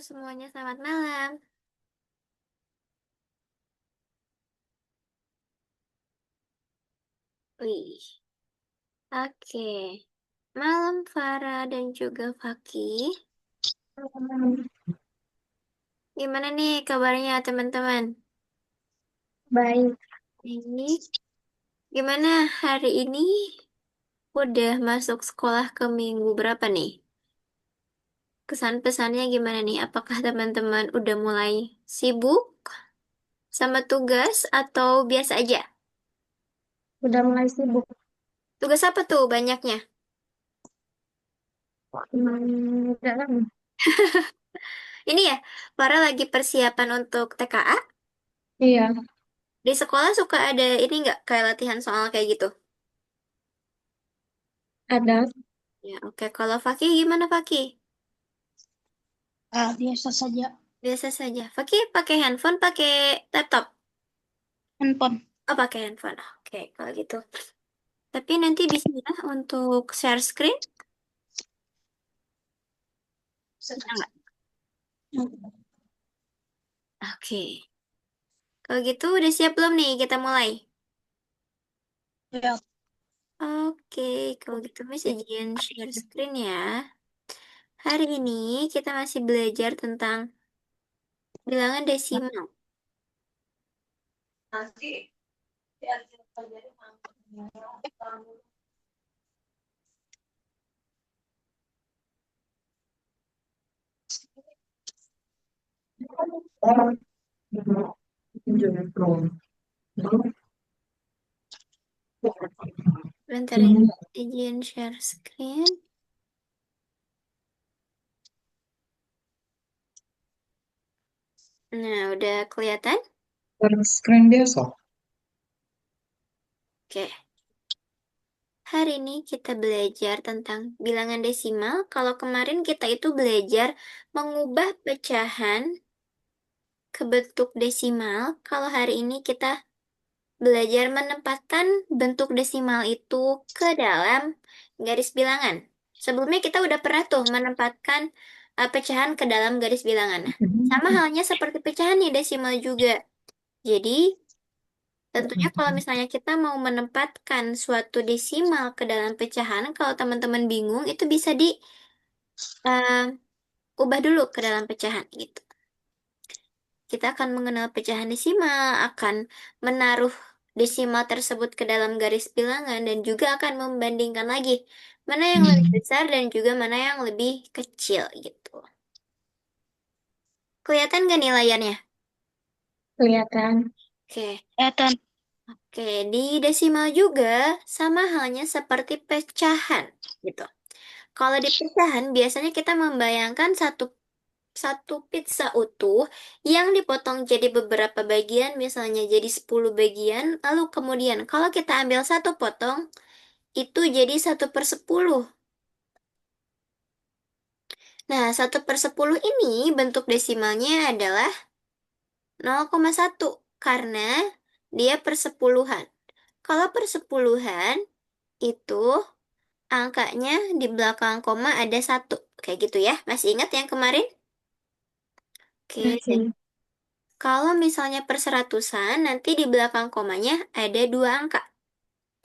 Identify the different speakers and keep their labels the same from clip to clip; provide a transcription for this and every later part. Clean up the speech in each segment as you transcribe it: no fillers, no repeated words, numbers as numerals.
Speaker 1: semuanya, selamat malam. Wih, oke. Malam Farah dan juga Fakih. Gimana nih kabarnya teman-teman?
Speaker 2: Baik,
Speaker 1: Ini gimana hari ini? Udah masuk sekolah ke minggu berapa nih? Kesan-pesannya gimana nih? Apakah teman-teman udah mulai sibuk sama tugas atau biasa aja?
Speaker 2: udah mulai sibuk.
Speaker 1: Tugas apa tuh banyaknya?
Speaker 2: Udah lama.
Speaker 1: Ini ya, Farah lagi persiapan untuk TKA.
Speaker 2: Iya,
Speaker 1: Di sekolah suka ada ini nggak kayak latihan soal kayak gitu?
Speaker 2: ada.
Speaker 1: Ya, oke. Kalau Fakih gimana Fakih?
Speaker 2: Biasa saja.
Speaker 1: Biasa saja. Fakih pakai handphone, pakai laptop?
Speaker 2: Handphone.
Speaker 1: Oh, pakai handphone. Oke, kalau gitu. Tapi nanti bisa ya untuk share screen? Bisa nggak? Oke. Kalau gitu udah siap belum nih kita mulai?
Speaker 2: Ya,
Speaker 1: Oke, kalau gitu Miss izin share screen ya. Hari ini kita masih belajar tentang bilangan desimal. Bentar ya, izin share screen. Nah, udah kelihatan?
Speaker 2: screen biasa.
Speaker 1: Oke. Hari ini kita belajar tentang bilangan desimal. Kalau kemarin kita itu belajar mengubah pecahan ke bentuk desimal. Kalau hari ini kita belajar menempatkan bentuk desimal itu ke dalam garis bilangan. Sebelumnya kita udah pernah tuh menempatkan pecahan ke dalam garis bilangan. Nah, sama halnya seperti pecahan nih desimal juga. Jadi, tentunya kalau misalnya kita mau menempatkan suatu desimal ke dalam pecahan, kalau teman-teman bingung, itu bisa ubah dulu ke dalam pecahan gitu. Kita akan mengenal pecahan desimal, akan menaruh desimal tersebut ke dalam garis bilangan, dan juga akan membandingkan lagi mana yang lebih besar dan juga mana yang lebih kecil gitu. Kelihatan gak nih layarnya?
Speaker 2: Kelihatan.
Speaker 1: Oke.
Speaker 2: Kelihatan.
Speaker 1: Oke, di desimal juga sama halnya seperti pecahan gitu. Kalau di pecahan biasanya kita membayangkan satu satu pizza utuh yang dipotong jadi beberapa bagian, misalnya jadi 10 bagian, lalu kemudian kalau kita ambil satu potong, itu jadi 1/10. Nah, 1/10 ini bentuk desimalnya adalah 0,1 karena dia persepuluhan. Kalau persepuluhan, itu angkanya di belakang koma ada satu. Kayak gitu ya. Masih ingat yang kemarin? Oke.
Speaker 2: Masih.
Speaker 1: Kalau misalnya perseratusan, nanti di belakang komanya ada dua angka.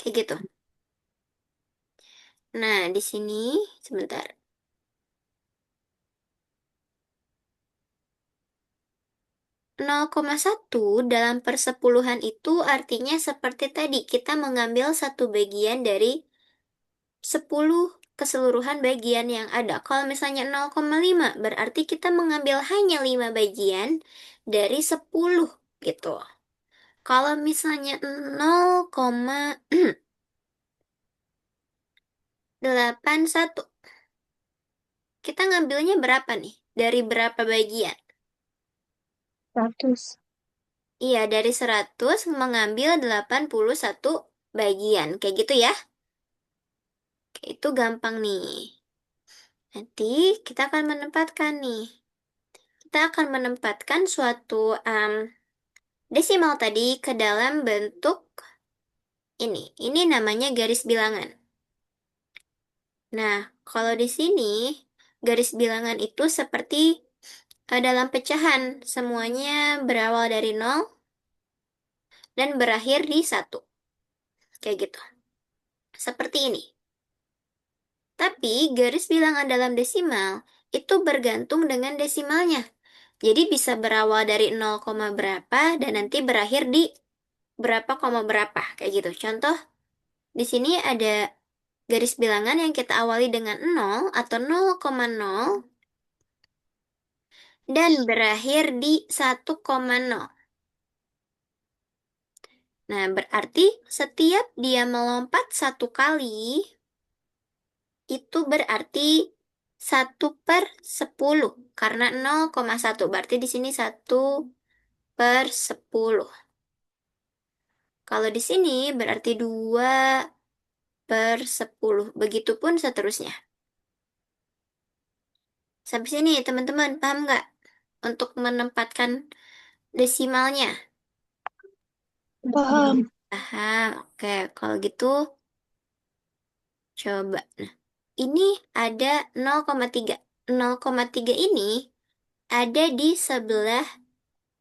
Speaker 1: Kayak gitu. Nah, di sini, sebentar. 0,1 dalam persepuluhan itu artinya seperti tadi, kita mengambil satu bagian dari 10 keseluruhan bagian yang ada. Kalau misalnya 0,5, berarti kita mengambil hanya 5 bagian dari 10 gitu. Kalau misalnya 0,81, kita ngambilnya berapa nih? Dari berapa bagian?
Speaker 2: 100.
Speaker 1: Iya, dari 100 mengambil 81 bagian. Kayak gitu ya. Kayak itu gampang nih. Nanti kita akan menempatkan nih. Kita akan menempatkan suatu desimal tadi ke dalam bentuk ini. Ini namanya garis bilangan. Nah, kalau di sini garis bilangan itu seperti dalam pecahan. Semuanya berawal dari nol dan berakhir di satu. Kayak gitu. Seperti ini. Tapi garis bilangan dalam desimal itu bergantung dengan desimalnya. Jadi bisa berawal dari 0, berapa dan nanti berakhir di berapa koma berapa. Kayak gitu. Contoh, di sini ada garis bilangan yang kita awali dengan 0 atau 0,0 dan berakhir di 1,0. Nah, berarti setiap dia melompat satu kali, itu berarti 1/10. Karena 0,1. Berarti di sini 1/10. Kalau di sini berarti 2/10. Begitupun seterusnya. Sampai sini, teman-teman, paham nggak? Untuk menempatkan desimalnya.
Speaker 2: Paham.
Speaker 1: Paham? Oke, kalau gitu, coba. Nah, ini ada 0,3. 0,3 ini ada di sebelah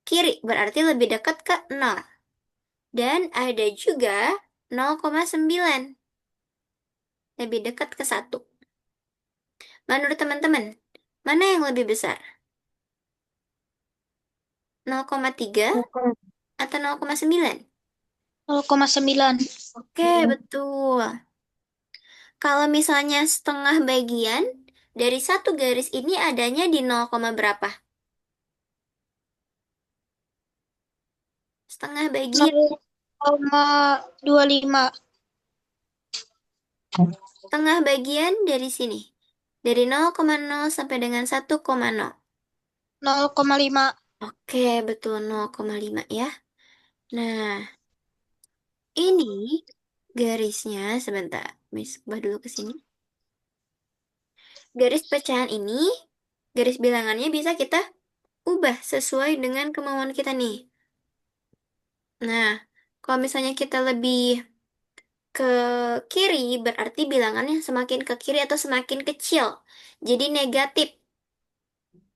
Speaker 1: kiri, berarti lebih dekat ke 0. Dan ada juga 0,9, lebih dekat ke 1. Menurut teman-teman, mana yang lebih besar? 0,3 atau 0,9?
Speaker 2: 0,9.
Speaker 1: Oke, betul. Kalau misalnya setengah bagian dari satu garis ini adanya di 0, berapa? Setengah bagian.
Speaker 2: 0,25.
Speaker 1: Setengah bagian dari sini. Dari 0,0 sampai dengan 1,0.
Speaker 2: 0,5.
Speaker 1: Oke, betul 0,5 ya. Nah, ini garisnya sebentar. Miss, ubah dulu ke sini. Garis pecahan ini, garis bilangannya bisa kita ubah sesuai dengan kemauan kita nih. Nah, kalau misalnya kita lebih ke kiri, berarti bilangannya semakin ke kiri atau semakin kecil. Jadi negatif.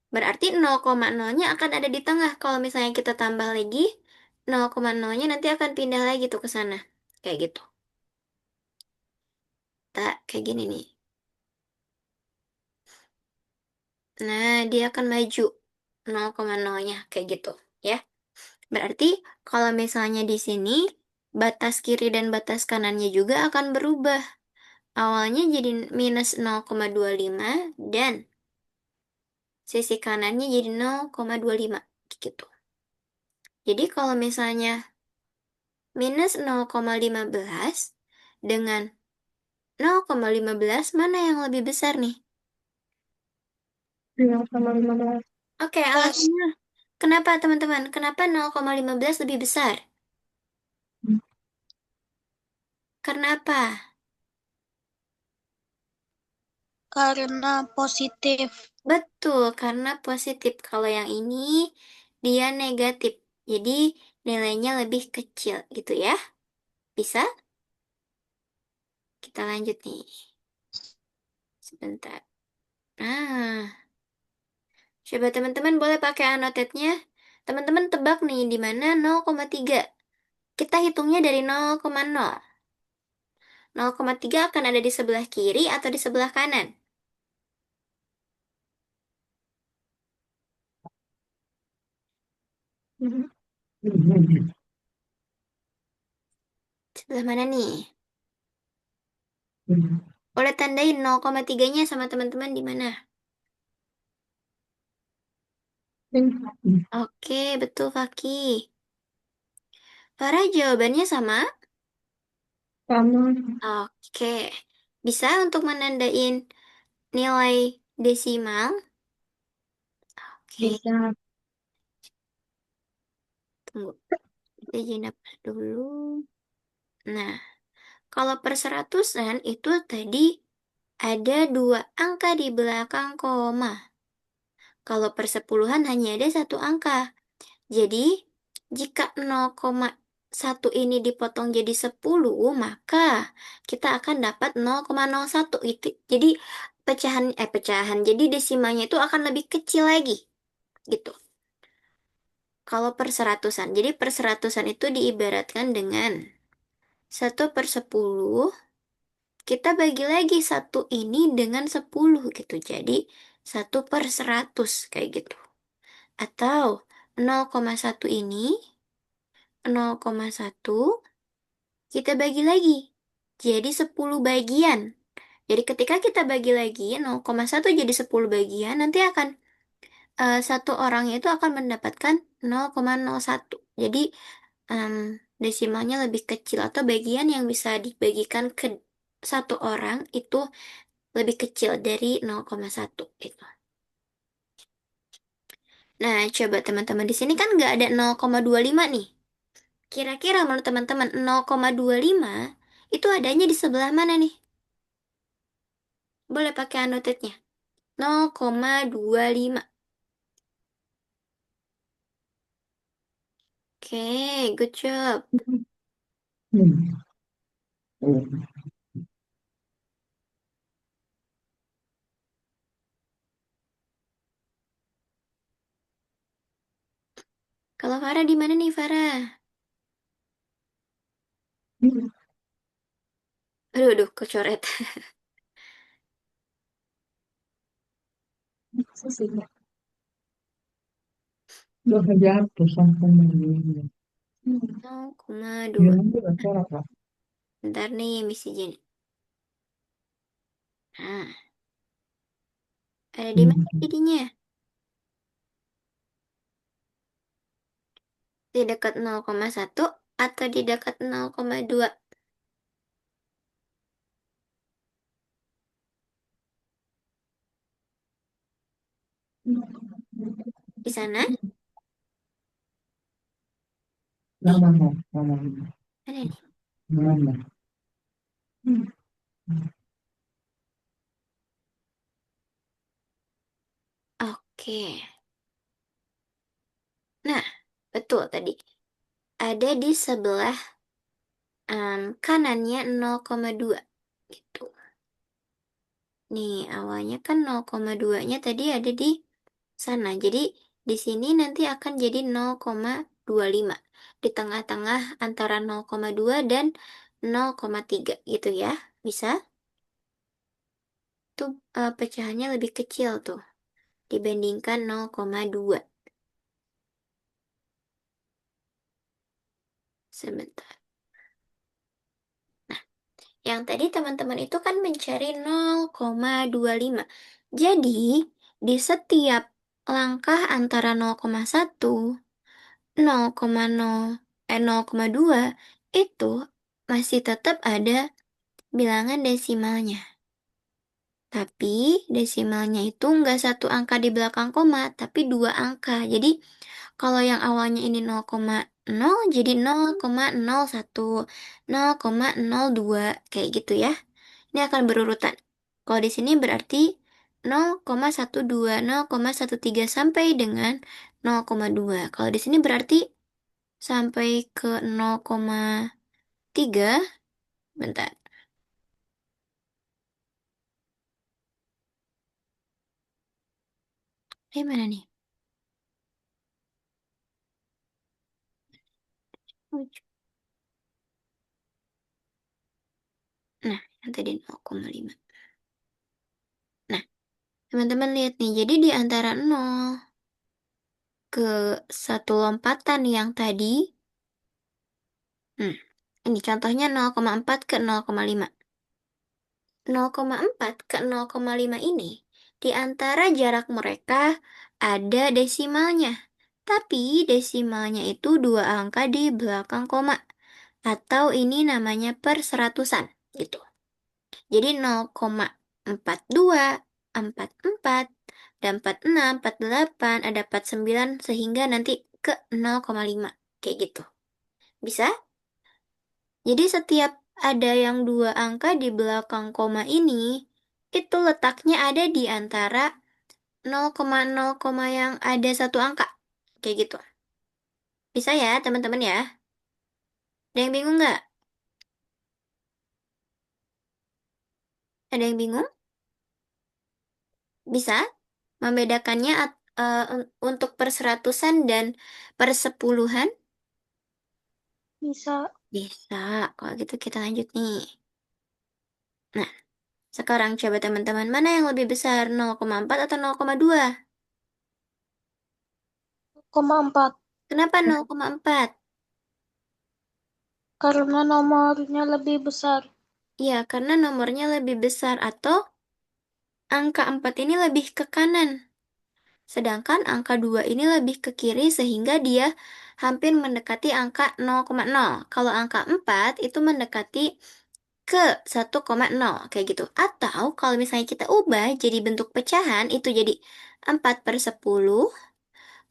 Speaker 1: Berarti 0,0-nya akan ada di tengah. Kalau misalnya kita tambah lagi, 0,0-nya nanti akan pindah lagi tuh ke sana. Kayak gitu. Tak, kayak gini nih. Nah, dia akan maju 0,0-nya. Kayak gitu. Ya. Berarti kalau misalnya di sini, batas kiri dan batas kanannya juga akan berubah. Awalnya jadi minus 0,25 dan sisi kanannya jadi 0,25 gitu. Jadi kalau misalnya minus 0,15 dengan 0,15 mana yang lebih besar nih?
Speaker 2: 0,15.
Speaker 1: Oke, alasannya. Kenapa teman-teman? Kenapa 0,15 lebih besar? Karena apa?
Speaker 2: Karena positif.
Speaker 1: Betul, karena positif. Kalau yang ini dia negatif. Jadi nilainya lebih kecil gitu ya. Bisa? Kita lanjut nih. Sebentar. Nah, coba teman-teman boleh pakai anotetnya. Teman-teman tebak nih di mana 0,3. Kita hitungnya dari 0,0. 0,3 akan ada di sebelah kiri atau di sebelah kanan? Sebelah mana nih? Boleh tandain 0,3-nya sama teman-teman di mana? Oke, betul Faki. Farah jawabannya sama?
Speaker 2: Sama.
Speaker 1: Oke. Bisa untuk menandain nilai desimal? Oke,
Speaker 2: Bisa.
Speaker 1: tunggu. Kita jenap dulu. Nah, kalau perseratusan itu tadi ada dua angka di belakang koma. Kalau persepuluhan hanya ada satu angka. Jadi, jika 0,1 ini dipotong jadi 10, maka kita akan dapat 0,01 itu. Jadi, pecahan, jadi desimalnya itu akan lebih kecil lagi. gitu. Kalau perseratusan, jadi perseratusan itu diibaratkan dengan 1/10, kita bagi lagi satu ini dengan 10 gitu. Jadi 1/100 kayak gitu. Atau 0,1 ini 0,1 kita bagi lagi. Jadi 10 bagian. Jadi ketika kita bagi lagi 0,1 jadi 10 bagian, nanti akan satu orang itu akan mendapatkan 0,01. Jadi desimalnya lebih kecil atau bagian yang bisa dibagikan ke satu orang itu lebih kecil dari 0,1 gitu. Nah, coba teman-teman di sini kan nggak ada 0,25 nih. Kira-kira menurut teman-teman 0,25 itu adanya di sebelah mana nih? Boleh pakai annotate-nya. 0,25. Oke, good job. Kalau Farah di mana nih, Farah? Aduh, aduh, kecoret. Nol koma dua. Bentar nih, misi Jenny. Nah, ada di mana jadinya? Di dekat 0,1 atau di dekat 0,2? Di sana? Nih, ada nih. Oke. Nah, betul tadi. Ada di sebelah kanannya 0,2 gitu. Nih, awalnya kan 0,2-nya tadi ada di sana. Jadi, di sini nanti akan jadi 0,25. Di tengah-tengah antara 0,2 dan 0,3 gitu ya. Bisa? Tuh pecahannya lebih kecil tuh dibandingkan 0,2. Sebentar. Yang tadi teman-teman itu kan mencari 0,25. Jadi, di setiap langkah antara 0,1, 0,0, 0,2 itu masih tetap ada bilangan desimalnya. Tapi desimalnya itu nggak satu angka di belakang koma, tapi dua angka. Jadi kalau yang awalnya ini 0,0 jadi 0,01, 0,02 kayak gitu ya. Ini akan berurutan. Kalau di sini berarti 0,12, 0,13 sampai dengan 0,2. Kalau di sini berarti sampai ke 0,3. Bentar. Mana nih? Nah, yang tadi 0,5. Nah, teman-teman lihat nih. Jadi di antara 0 ke satu lompatan yang tadi, hmm, ini contohnya 0,4 ke 0,5. 0,4 ke 0,5 ini, di antara jarak mereka ada desimalnya. Tapi desimalnya itu dua angka di belakang koma. Atau ini namanya perseratusan, gitu. Jadi 0,42, 44, dan 46, 48, ada 49, sehingga nanti ke 0,5. Kayak gitu. Bisa? Jadi setiap ada yang dua angka di belakang koma ini, itu letaknya ada di antara 0,0, yang ada satu angka. Kayak gitu. Bisa ya, teman-teman ya? Ada yang bingung nggak? Ada yang bingung? Bisa? Membedakannya untuk perseratusan dan persepuluhan?
Speaker 2: Bisa.
Speaker 1: Bisa. Kalau gitu kita lanjut nih. Nah, sekarang coba teman-teman, mana yang lebih besar, 0,4 atau 0,2?
Speaker 2: 0,4.
Speaker 1: Kenapa 0,4?
Speaker 2: Karena nomornya lebih besar.
Speaker 1: Ya, karena nomornya lebih besar atau angka 4 ini lebih ke kanan. Sedangkan angka 2 ini lebih ke kiri sehingga dia hampir mendekati angka 0,0. Kalau angka 4 itu mendekati ke 1,0 kayak gitu. Atau kalau misalnya kita ubah jadi bentuk pecahan itu jadi 4/10.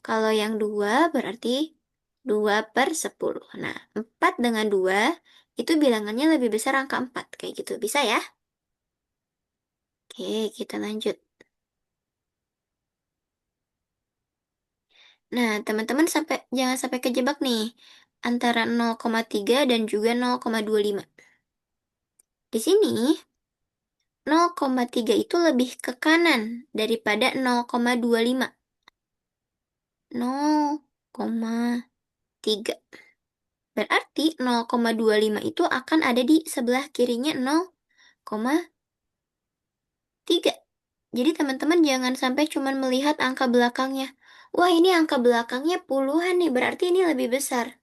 Speaker 1: Kalau yang 2 berarti 2/10. Nah, 4 dengan 2 itu bilangannya lebih besar angka 4 kayak gitu. Bisa ya? Oke, kita lanjut. Nah, teman-teman jangan sampai kejebak nih antara 0,3 dan juga 0,25. Di sini 0,3 itu lebih ke kanan daripada 0,25. 0,3. Berarti 0,25 itu akan ada di sebelah kirinya 0,3. Jadi teman-teman jangan sampai cuma melihat angka belakangnya. Wah, ini angka belakangnya puluhan nih, berarti ini lebih besar.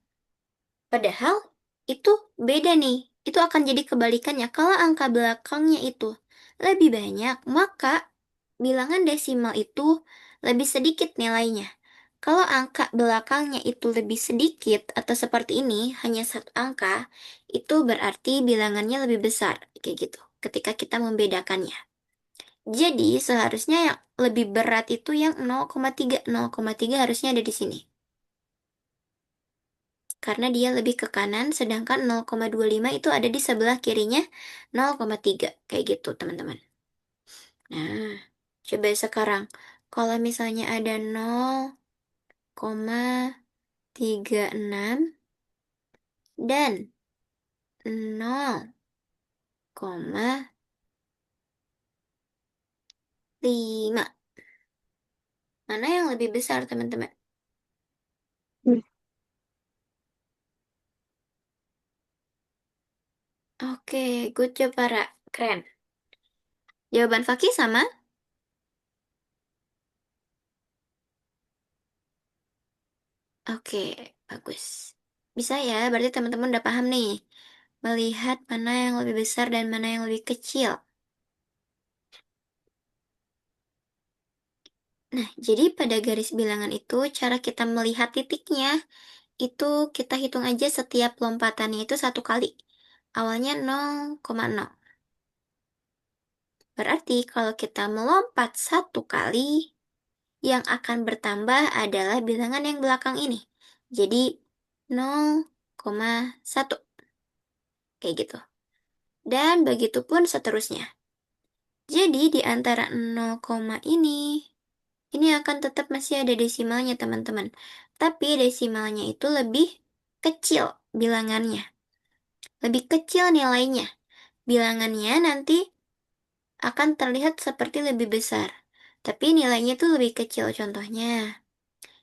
Speaker 1: Padahal itu beda nih. Itu akan jadi kebalikannya. Kalau angka belakangnya itu lebih banyak, maka bilangan desimal itu lebih sedikit nilainya. Kalau angka belakangnya itu lebih sedikit atau seperti ini, hanya satu angka, itu berarti bilangannya lebih besar. Kayak gitu. Ketika kita membedakannya. Jadi seharusnya yang lebih berat itu yang 0,3. 0,3 harusnya ada di sini. Karena dia lebih ke kanan, sedangkan 0,25 itu ada di sebelah kirinya 0,3. Kayak gitu, teman-teman. Nah, coba sekarang. Kalau misalnya ada 0,36 dan 0,5. Mana yang lebih besar, teman-teman? Oke, good job, para. Keren. Jawaban Fakih sama? Oke, bagus. Bisa ya, berarti teman-teman udah paham nih. Melihat mana yang lebih besar dan mana yang lebih kecil. Nah, jadi pada garis bilangan itu, cara kita melihat titiknya, itu kita hitung aja setiap lompatannya itu satu kali. Awalnya 0,0. Berarti kalau kita melompat satu kali, yang akan bertambah adalah bilangan yang belakang ini. Jadi 0,1. Kayak gitu. Dan begitu pun seterusnya. Jadi di antara 0, ini akan tetap masih ada desimalnya teman-teman. Tapi desimalnya itu lebih kecil bilangannya. Lebih kecil nilainya. Bilangannya nanti akan terlihat seperti lebih besar. Tapi nilainya itu lebih kecil contohnya.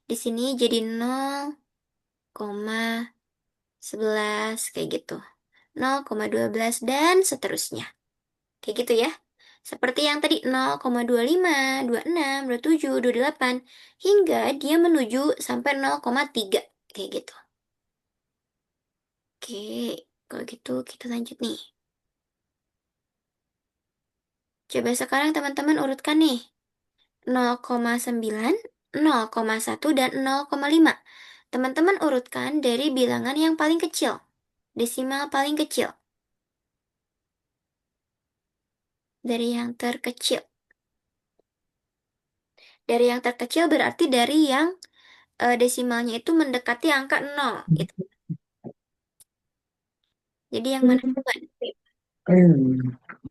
Speaker 1: Di sini jadi 0,11 kayak gitu. 0,12 dan seterusnya. Kayak gitu ya. Seperti yang tadi 0,25, 26, 27, 28 hingga dia menuju sampai 0,3 kayak gitu. Oke, kalau gitu kita lanjut nih. Coba sekarang teman-teman urutkan nih. 0,9, 0,1 dan 0,5. Teman-teman urutkan dari bilangan yang paling kecil. Desimal paling kecil. Dari yang terkecil. Dari yang terkecil berarti dari yang desimalnya itu mendekati angka 0. Itu. Jadi yang mana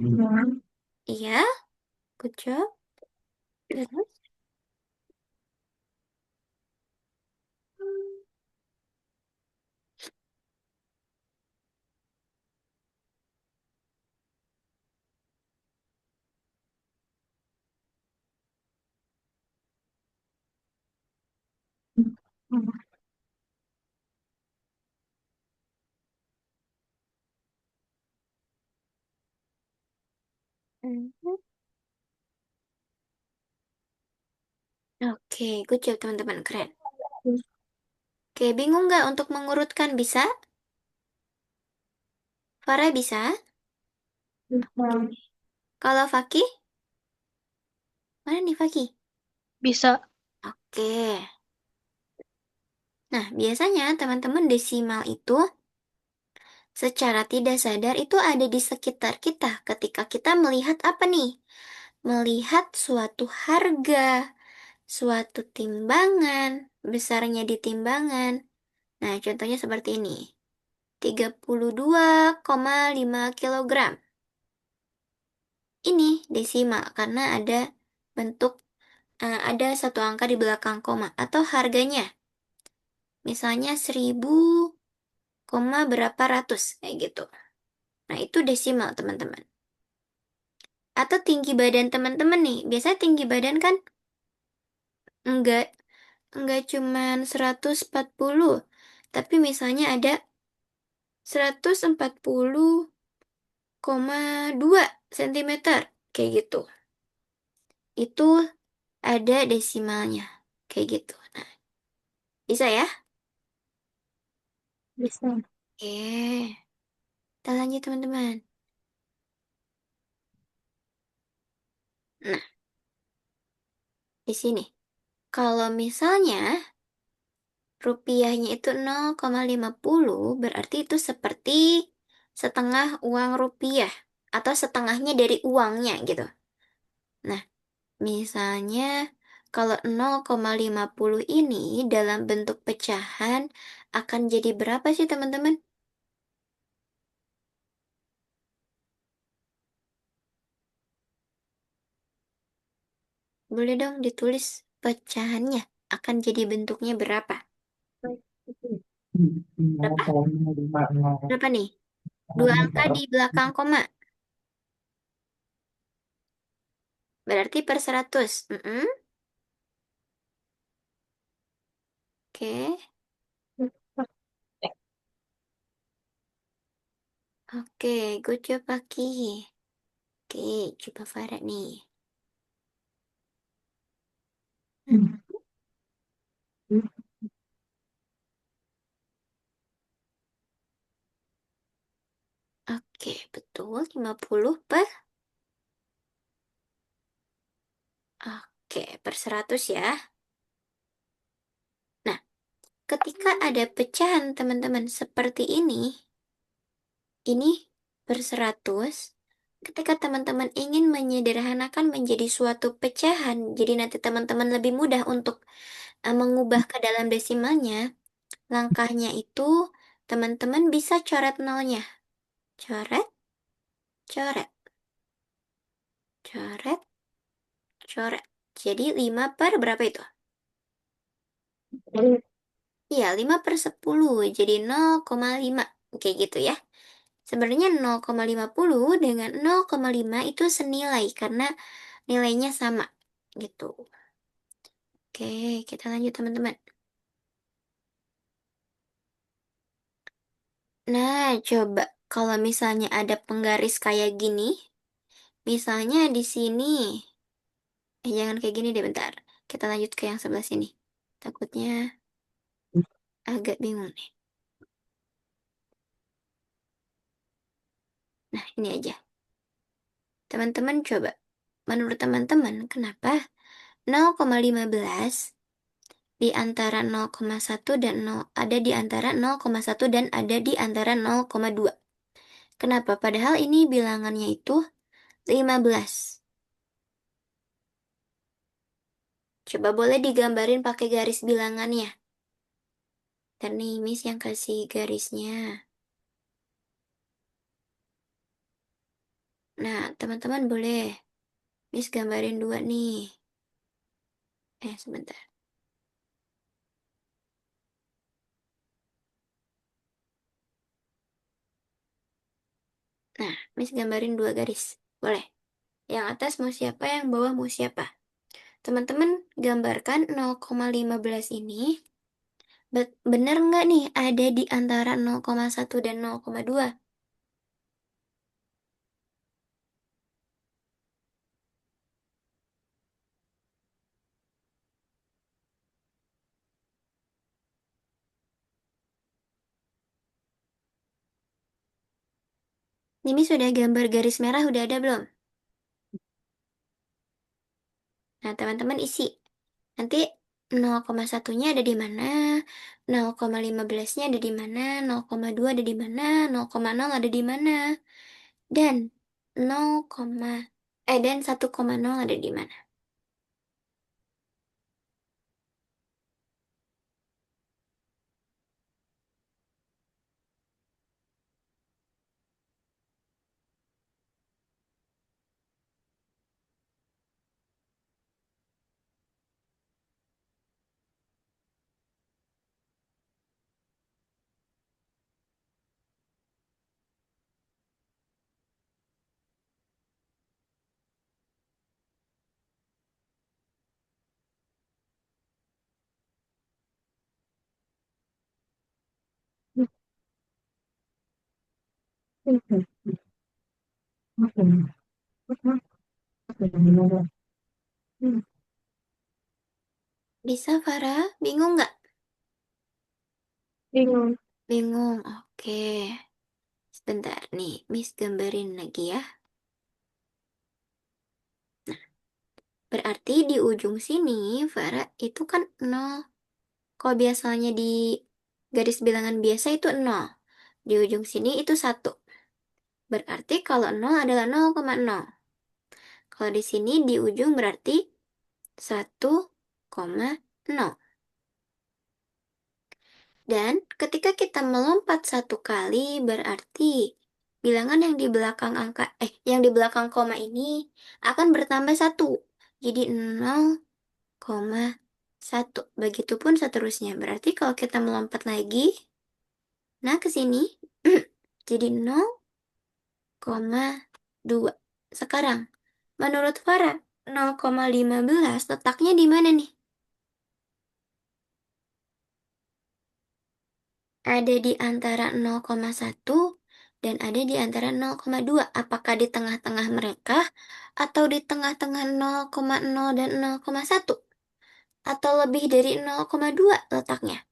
Speaker 1: duluan? Iya, good job. Terus? Mhm. Oke, good job teman-teman, keren. Oke, bingung nggak untuk mengurutkan? Bisa? Farah bisa? Kalau Fakih? Mana nih Fakih?
Speaker 2: Bisa.
Speaker 1: Oke. Nah, biasanya teman-teman desimal itu secara tidak sadar itu ada di sekitar kita ketika kita melihat apa nih? Melihat suatu harga, suatu timbangan, besarnya di timbangan. Nah, contohnya seperti ini. 32,5 kilogram. Ini desimal karena ada bentuk ada satu angka di belakang koma atau harganya. Misalnya 1000, koma berapa ratus kayak gitu. Nah, itu desimal, teman-teman. Atau tinggi badan teman-teman nih. Biasanya tinggi badan kan enggak enggak cuman 140, tapi misalnya ada 140,2 cm kayak gitu. Itu ada desimalnya. Kayak gitu. Nah, bisa ya?
Speaker 2: Bisa.
Speaker 1: Oke. Kita lanjut, teman-teman. Nah, di sini. Kalau misalnya rupiahnya itu 0,50, berarti itu seperti setengah uang rupiah atau setengahnya dari uangnya gitu. Nah, misalnya kalau 0,50 ini dalam bentuk pecahan akan jadi berapa sih teman-teman? Boleh dong ditulis pecahannya akan jadi bentuknya berapa? Berapa? Berapa nih? Dua angka di belakang koma. Berarti per 100. Oke. Oke, good job Paki. Oke, coba Farah nih. Oke, betul. 50 per. Oke, per 100 ya. Nah, ketika ada pecahan teman-teman seperti ini per 100. Ketika teman-teman ingin menyederhanakan menjadi suatu pecahan, jadi nanti teman-teman lebih mudah untuk mengubah ke dalam desimalnya, langkahnya itu teman-teman bisa coret nolnya. Coret, coret, coret, coret. Jadi 5 per berapa itu? Iya, 5 per 10. Jadi 0,5. Kayak gitu ya. Sebenarnya 0,50 dengan 0,5 itu senilai karena nilainya sama. Gitu. Oke, kita lanjut teman-teman. Nah, coba kalau misalnya ada penggaris kayak gini. Misalnya di sini. Jangan kayak gini deh bentar. Kita lanjut ke yang sebelah sini. Takutnya agak bingung nih. Nah, ini aja. Teman-teman coba. Menurut teman-teman, kenapa 0,15 di antara 0,1 dan 0 ada di antara 0,1 dan ada di antara 0,2? Kenapa? Padahal ini bilangannya itu 15. Coba boleh digambarin pakai garis bilangannya. Dan nih, Miss yang kasih garisnya. Nah, teman-teman boleh. Miss gambarin dua nih. Sebentar. Nah, Miss gambarin dua garis. Boleh. Yang atas mau siapa, yang bawah mau siapa. Teman-teman gambarkan 0,15 ini. Bener nggak nih ada di antara 0,1 dan 0,2? Ini sudah gambar garis merah, udah ada belum? Nah, teman-teman isi. Nanti 0,1-nya ada di mana, 0,15-nya ada di mana, 0,2 ada di mana, 0,0 ada di mana, dan 1,0 ada di mana. Bisa, Farah? Bingung nggak?
Speaker 2: Bingung.
Speaker 1: Bingung, oke. Sebentar nih, Miss gambarin lagi ya. Berarti di ujung sini, Farah, itu kan 0. Kalau biasanya di garis bilangan biasa itu 0. Di ujung sini itu 1. Berarti kalau 0 adalah 0,0. Kalau di sini di ujung berarti 1,0. Dan ketika kita melompat satu kali berarti bilangan yang di belakang yang di belakang koma ini akan bertambah 1. Jadi 0,1. Begitupun seterusnya. Berarti kalau kita melompat lagi, nah ke sini jadi 0,2. Sekarang, menurut Farah, 0,15 letaknya di mana nih? Ada di antara 0,1 dan ada di antara 0,2. Apakah di tengah-tengah mereka atau di tengah-tengah 0,0 dan 0,1? Atau lebih dari 0,2 letaknya?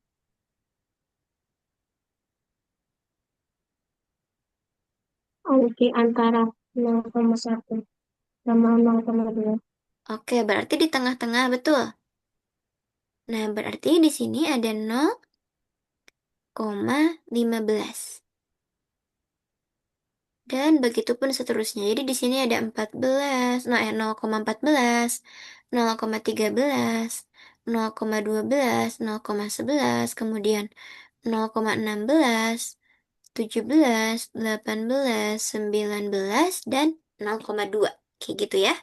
Speaker 2: Ada di antara 0,1 sama 0,2.
Speaker 1: Oke, berarti di tengah-tengah, betul. Nah, berarti di sini ada 0,15. Dan begitu pun seterusnya. Jadi di sini ada 14, 0,14, 0,13, 0,12, 0,11, kemudian 0,16, 17, 18, 19, dan 0,2. Kayak gitu ya.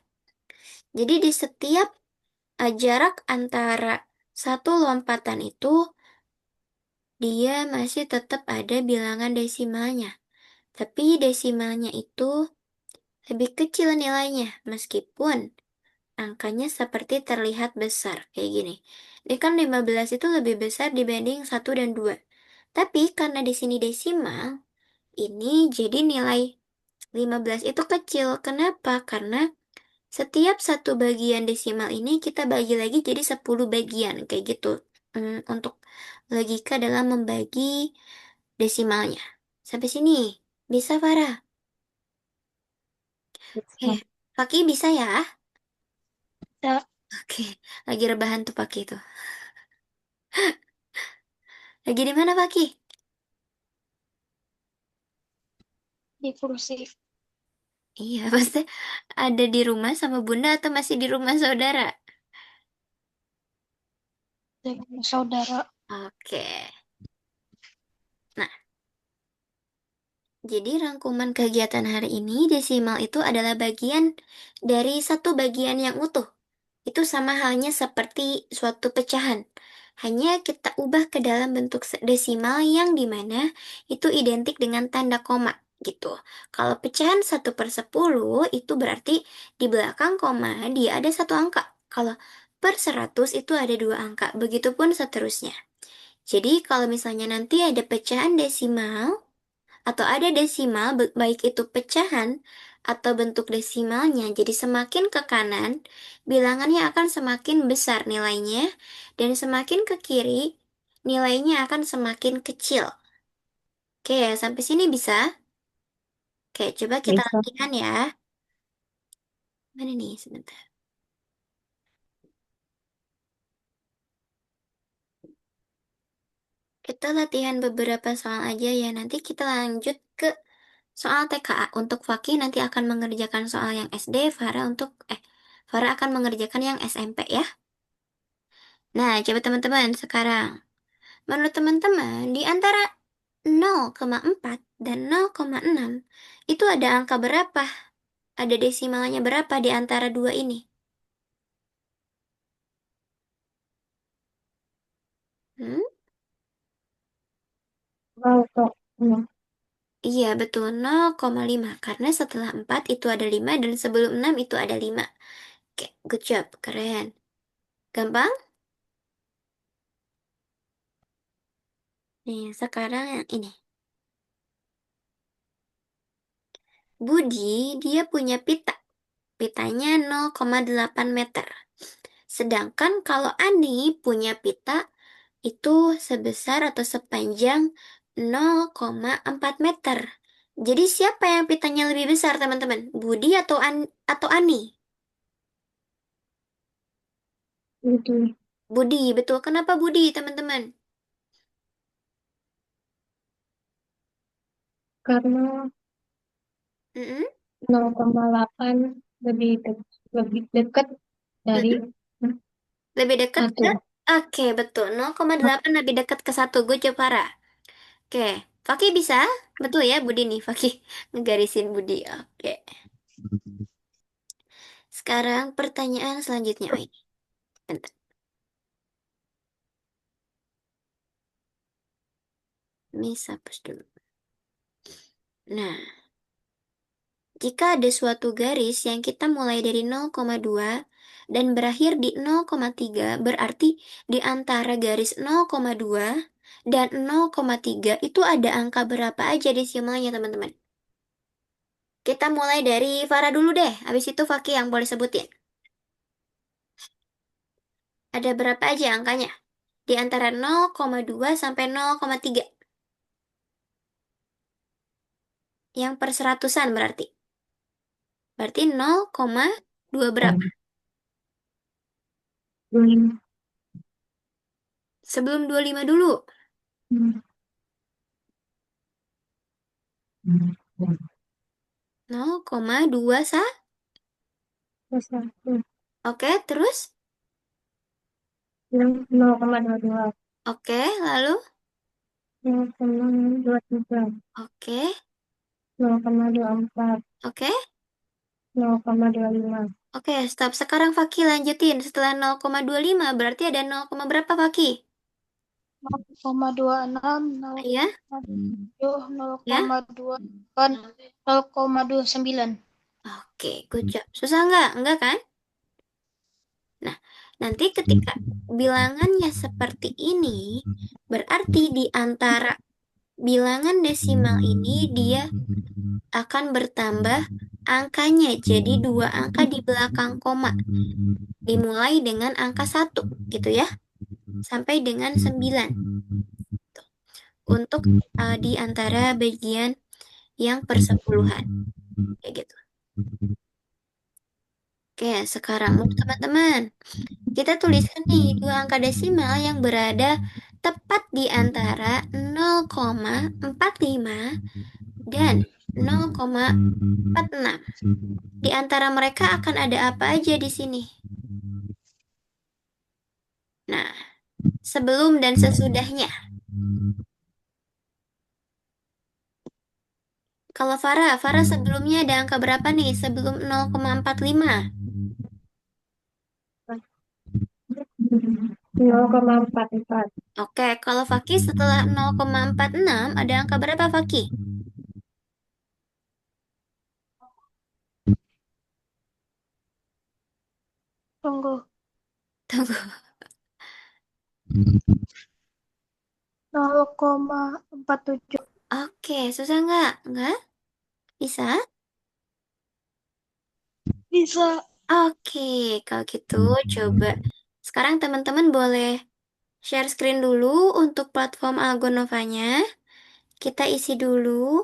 Speaker 1: Jadi di setiap jarak antara satu lompatan itu, dia masih tetap ada bilangan desimalnya. Tapi desimalnya itu lebih kecil nilainya, meskipun angkanya seperti terlihat besar, kayak gini. Ini kan 15 itu lebih besar dibanding 1 dan 2. Tapi karena di sini desimal, ini jadi nilai 15 itu kecil. Kenapa? Karena setiap satu bagian desimal ini kita bagi lagi jadi 10 bagian, kayak gitu. Untuk logika dalam membagi desimalnya. Sampai sini, bisa Farah?
Speaker 2: Bisa.
Speaker 1: Fakih bisa ya?
Speaker 2: Bisa
Speaker 1: Oke, lagi rebahan tuh Paki tuh. Lagi di mana Paki?
Speaker 2: di kursi
Speaker 1: Iya, pasti ada di rumah sama Bunda atau masih di rumah saudara?
Speaker 2: dengan saudara.
Speaker 1: Oke. Nah, jadi rangkuman kegiatan hari ini desimal itu adalah bagian dari satu bagian yang utuh. Itu sama halnya seperti suatu pecahan. Hanya kita ubah ke dalam bentuk desimal yang dimana itu identik dengan tanda koma gitu. Kalau pecahan 1/10 itu berarti di belakang koma dia ada satu angka. Kalau per 100 itu ada dua angka. Begitupun seterusnya. Jadi kalau misalnya nanti ada pecahan desimal, atau ada desimal, baik itu pecahan atau bentuk desimalnya, jadi semakin ke kanan, bilangannya akan semakin besar nilainya, dan semakin ke kiri, nilainya akan semakin kecil. Oke, sampai sini bisa? Oke, coba kita
Speaker 2: Bisa.
Speaker 1: latihan ya. Mana nih sebentar. Kita latihan beberapa soal aja ya. Nanti kita lanjut ke soal TKA. Untuk Fakih nanti akan mengerjakan soal yang SD, Farah akan mengerjakan yang SMP ya. Nah, coba teman-teman sekarang. Menurut teman-teman, di antara 0,4 dan 0,6 itu ada angka berapa? Ada desimalnya berapa di antara dua ini? Hmm?
Speaker 2: Mau kok. Ya.
Speaker 1: Iya, betul 0,5. Karena setelah 4 itu ada 5 dan sebelum 6 itu ada 5. Oke, good job. Keren. Gampang? Nih, sekarang yang ini. Budi, dia punya pita. Pitanya 0,8 meter. Sedangkan kalau Ani punya pita itu sebesar atau sepanjang 0,4 meter. Jadi siapa yang pitanya lebih besar, teman-teman? Budi atau Ani?
Speaker 2: Itu.
Speaker 1: Budi, betul. Kenapa Budi, teman-teman?
Speaker 2: Karena
Speaker 1: Mm-mm.
Speaker 2: 0,8 lebih dekat dari
Speaker 1: Mm-mm. Lebih dekat ke?
Speaker 2: satu.
Speaker 1: Oke, betul. 0,8 lebih dekat ke satu. Gue coba. Oke, Fakih bisa? Betul ya, Budi nih. Fakih ngegarisin Budi. Oke. Sekarang pertanyaan selanjutnya. Oh, ini. Bentar. Miss hapus dulu. Nah, jika ada suatu garis yang kita mulai dari 0,2 dan berakhir di 0,3, berarti di antara garis 0,2 dan 0,3 itu ada angka berapa aja desimalnya, teman-teman? Kita mulai dari Farah dulu deh. Habis itu Fakih yang boleh sebutin. Ada berapa aja angkanya? Di antara 0,2 sampai 0,3. Yang per seratusan berarti. Berarti 0,2 berapa?
Speaker 2: Hmm.
Speaker 1: Sebelum 25 dulu. 0,2 sah?
Speaker 2: Satu.
Speaker 1: Oke, terus?
Speaker 2: Yang 0,22.
Speaker 1: Oke, lalu?
Speaker 2: 0,23.
Speaker 1: Oke,
Speaker 2: 0,24.
Speaker 1: oke.
Speaker 2: 0,25.
Speaker 1: Oke, stop. Sekarang Fakih lanjutin. Setelah 0,25 berarti ada 0, berapa Fakih?
Speaker 2: 0,26,
Speaker 1: Ya,
Speaker 2: 0,7,
Speaker 1: ya.
Speaker 2: 0,28, 0,29.
Speaker 1: Oke, good job. Susah nggak? Enggak kan? Nah, nanti ketika bilangannya seperti ini, berarti di antara bilangan desimal ini dia akan bertambah angkanya. Jadi dua angka di belakang koma. Dimulai dengan angka 1, gitu ya. Sampai dengan 9. Untuk di antara bagian yang persepuluhan. Kayak gitu. Oke, sekarang untuk teman-teman. Kita tuliskan nih dua angka desimal yang berada tepat di antara 0,45 dan 0,46. Di antara mereka akan ada apa aja di sini? Nah, sebelum dan sesudahnya. Kalau Farah sebelumnya ada angka berapa nih sebelum 0,45?
Speaker 2: 0,44.
Speaker 1: Oke, kalau Fakih setelah 0,46 ada angka berapa Fakih?
Speaker 2: Tunggu.
Speaker 1: Tunggu.
Speaker 2: 0,47.
Speaker 1: Oke, susah nggak? Nggak? Bisa?
Speaker 2: Bisa.
Speaker 1: Oke, kalau gitu coba. Sekarang teman-teman boleh share screen dulu untuk platform Algonovanya. Kita isi dulu.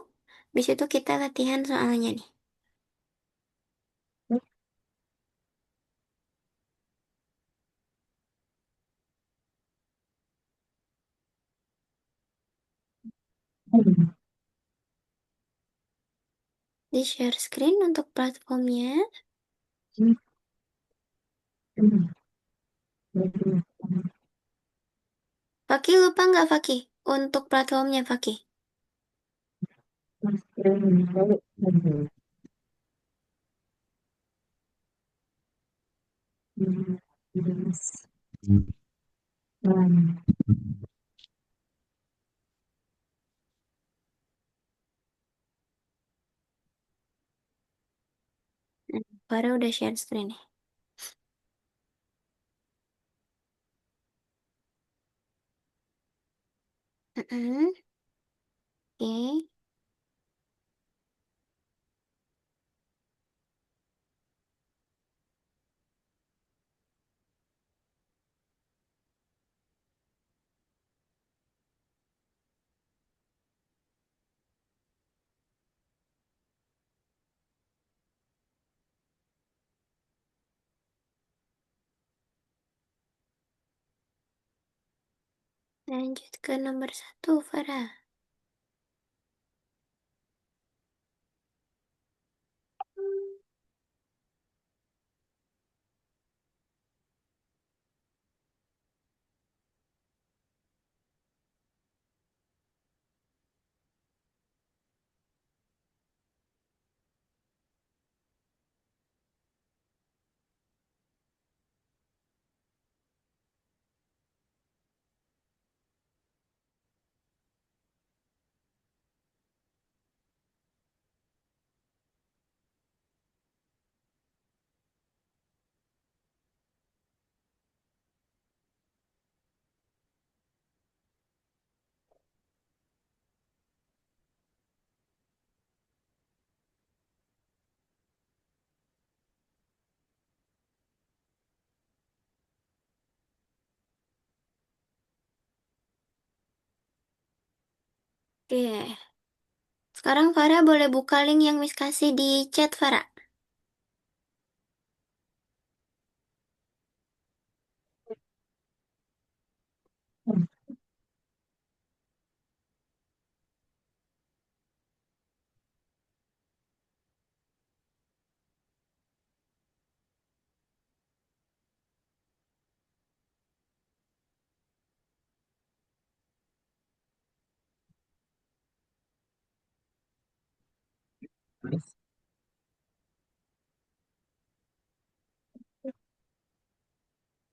Speaker 1: Habis itu kita latihan soalnya nih. Di share screen untuk platformnya. Fakih lupa nggak Fakih? Untuk platformnya Fakih. Baru udah share screen nih. Mm-mm. Oke. Lanjut ke nomor satu, Farah. Oke. Sekarang Farah boleh buka link yang Miss kasih di chat, Farah.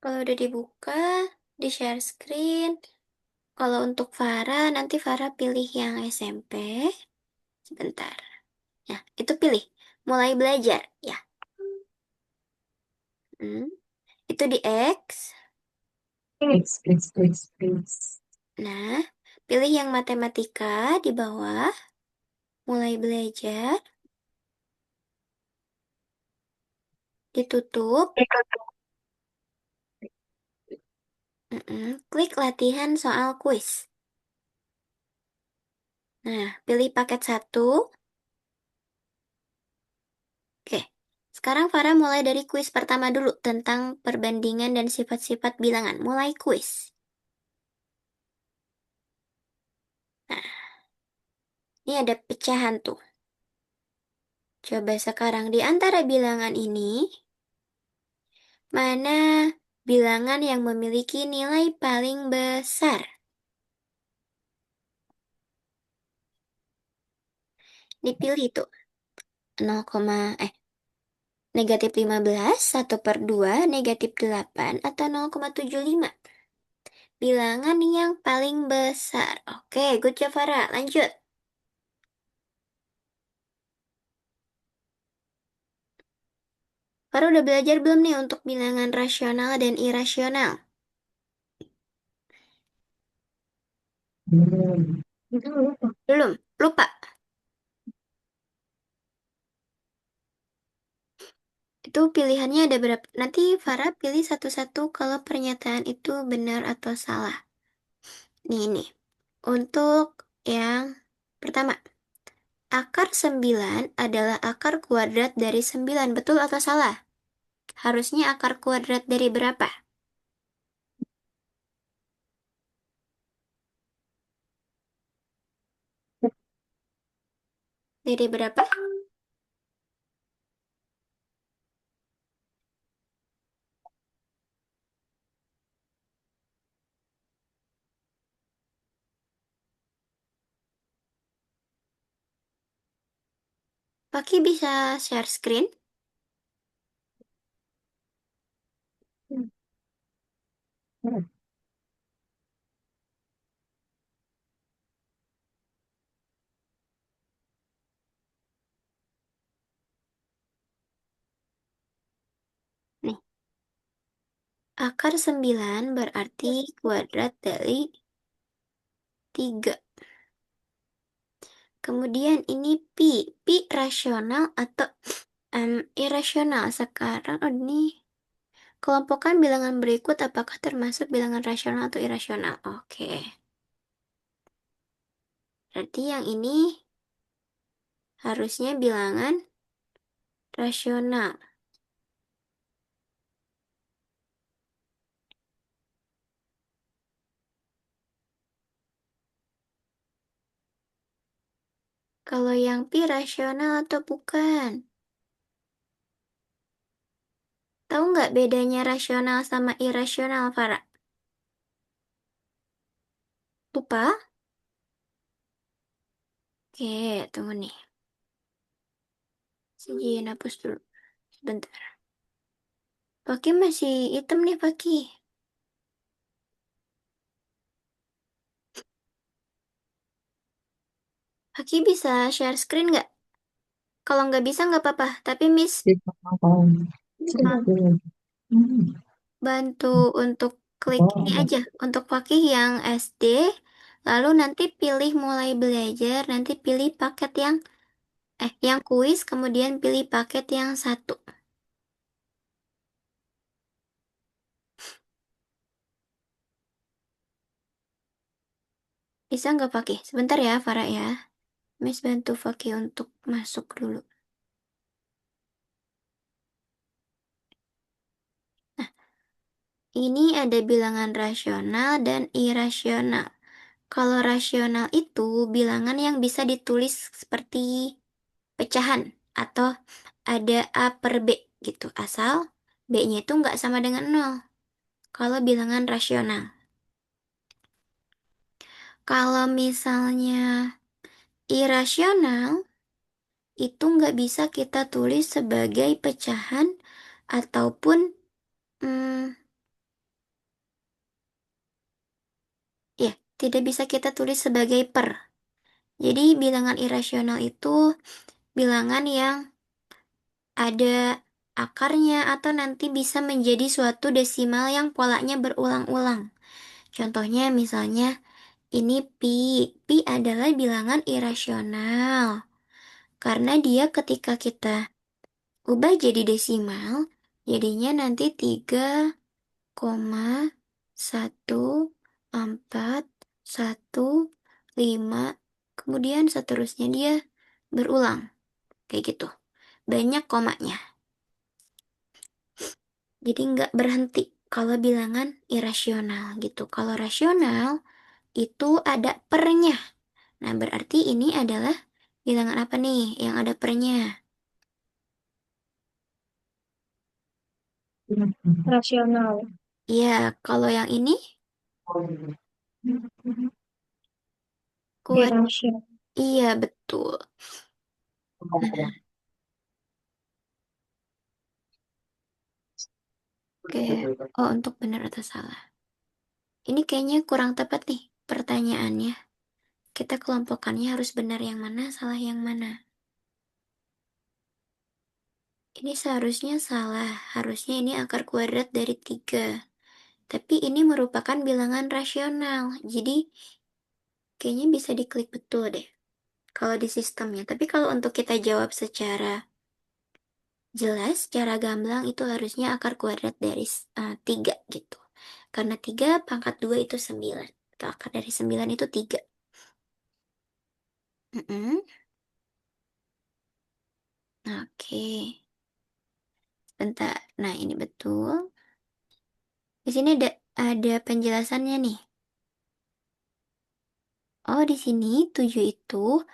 Speaker 1: Kalau udah dibuka, di share screen. Kalau untuk Farah, nanti Farah pilih yang SMP. Sebentar. Nah, itu pilih. Mulai belajar. Ya. Hmm. Itu di X. Nah, pilih yang matematika di bawah. Mulai belajar. Ditutup. Klik latihan soal kuis. Nah, pilih paket satu. Oke. Sekarang Farah mulai dari kuis pertama dulu tentang perbandingan dan sifat-sifat bilangan. Mulai kuis. Nah, ini ada pecahan tuh. Coba sekarang di antara bilangan ini, mana bilangan yang memiliki nilai paling besar? Dipilih tuh 0, negatif 15, 1/2, negatif 8, atau 0,75. Bilangan yang paling besar. Oke, good job Farah. Lanjut. Farah udah belajar belum nih untuk bilangan rasional dan irasional? Belum? Lupa? Itu pilihannya ada berapa? Nanti Farah pilih satu-satu kalau pernyataan itu benar atau salah. Nih, nih. Untuk yang pertama, Akar 9 adalah akar kuadrat dari 9, betul atau salah? Harusnya akar kuadrat dari berapa? Dari berapa? Paki bisa share screen? Nih, akar 9 berarti kuadrat dari 3. Kemudian ini pi. Pi rasional atau irasional. Sekarang ini kelompokkan bilangan berikut apakah termasuk bilangan rasional atau irasional? Oke. Berarti yang ini harusnya bilangan rasional. Kalau yang pi rasional atau bukan? Tahu nggak bedanya rasional sama irasional, Farah? Lupa? Oke, tunggu nih. Sejin hapus dulu. Sebentar. Paki masih hitam nih, Paki. Paki bisa share screen nggak? Kalau nggak bisa nggak apa-apa. Tapi Miss bantu untuk klik ini aja. Untuk Paki yang SD. Lalu nanti pilih mulai belajar. Nanti pilih paket yang kuis. Kemudian pilih paket yang satu. Bisa nggak Paki? Sebentar ya, Farah ya. Miss bantu Faki untuk masuk dulu. Nah, ini ada bilangan rasional dan irasional. Kalau rasional itu bilangan yang bisa ditulis seperti pecahan atau ada A per B gitu. Asal B-nya itu nggak sama dengan nol. Kalau bilangan rasional. Kalau misalnya irasional, itu nggak bisa kita tulis sebagai pecahan ataupun hmm, ya, tidak bisa kita tulis sebagai per. Jadi bilangan irasional itu bilangan yang ada akarnya atau nanti bisa menjadi suatu desimal yang polanya berulang-ulang. Contohnya misalnya ini pi. Pi adalah bilangan irasional. Karena dia ketika kita ubah jadi desimal, jadinya nanti 3,141,5, kemudian seterusnya dia berulang. Kayak gitu. Banyak komanya. Jadi nggak berhenti kalau bilangan irasional gitu. Kalau rasional itu ada pernya. Nah, berarti ini adalah bilangan apa nih yang ada pernya?
Speaker 2: Rasional.
Speaker 1: Iya, kalau yang ini kuat.
Speaker 2: Irasional.
Speaker 1: Iya, betul. Nah, oke. Oh, untuk benar atau salah. Ini kayaknya kurang tepat nih pertanyaannya. Kita kelompokannya harus benar yang mana, salah yang mana. Ini seharusnya salah. Harusnya ini akar kuadrat dari 3. Tapi ini merupakan bilangan rasional. Jadi kayaknya bisa diklik betul deh. Kalau di sistemnya. Tapi kalau untuk kita jawab secara jelas, secara gamblang itu harusnya akar kuadrat dari 3 gitu. Karena 3 pangkat 2 itu 9. Atau akar dari 9 itu 3. Mm-mm. Oke, bentar. Nah, ini betul. Di sini ada penjelasannya nih. Oh, di sini 7 itu.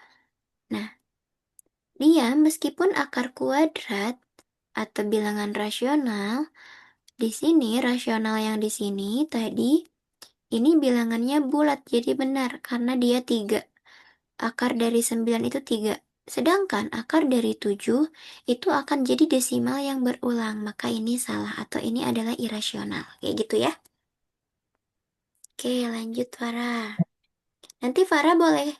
Speaker 1: Nah, dia meskipun akar kuadrat atau bilangan rasional, di sini rasional yang di sini tadi ini bilangannya bulat, jadi benar karena dia 3. Akar dari 9 itu 3. Sedangkan akar dari 7 itu akan jadi desimal yang berulang. Maka ini salah atau ini adalah irasional. Kayak gitu ya. Oke, lanjut Farah. Nanti Farah boleh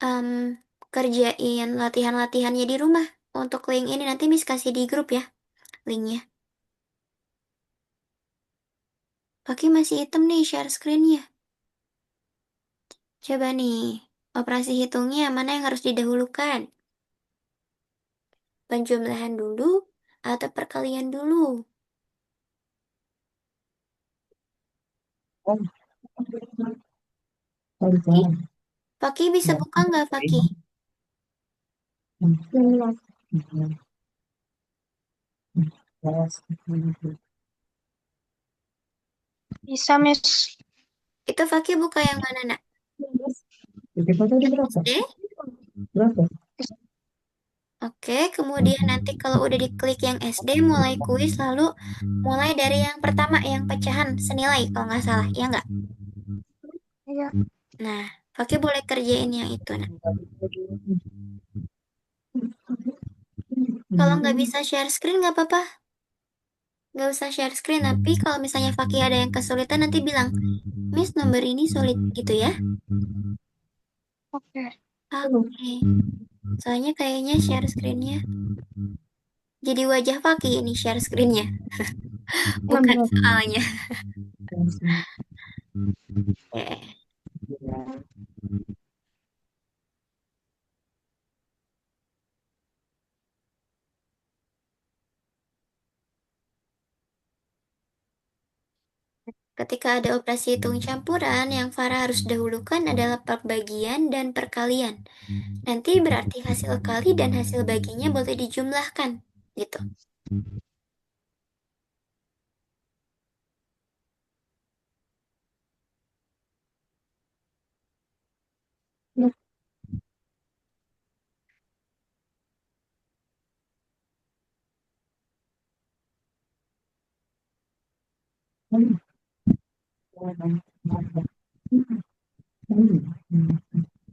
Speaker 1: em, kerjain latihan-latihannya di rumah. Untuk link ini nanti Miss kasih di grup ya, linknya. Pakai masih hitam nih share screen-nya. Coba nih, operasi hitungnya mana yang harus didahulukan? Penjumlahan dulu atau perkalian dulu? Oke, Fakih bisa buka nggak, Fakih?
Speaker 2: Bisa, Miss.
Speaker 1: Itu Fakih buka yang mana, nak? Yang SD? Oke, kemudian nanti kalau udah diklik yang SD, mulai kuis, lalu mulai dari yang pertama, yang pecahan senilai, kalau nggak salah. Ya nggak?
Speaker 2: Iya.
Speaker 1: Nah, Fakih boleh kerjain yang itu, nak. Kalau nggak bisa share screen, nggak apa-apa. Nggak usah share screen, tapi kalau misalnya Fakih ada yang kesulitan, nanti bilang, Miss, nomor ini sulit, gitu ya.
Speaker 2: Oke.
Speaker 1: Oke. Soalnya kayaknya share screen-nya jadi wajah Fakih ini share screen-nya, bukan
Speaker 2: 16.
Speaker 1: soalnya. Eh, Ketika ada operasi hitung campuran, yang Farah harus dahulukan adalah pembagian dan perkalian. Nanti berarti hasil kali dan hasil baginya boleh dijumlahkan, gitu.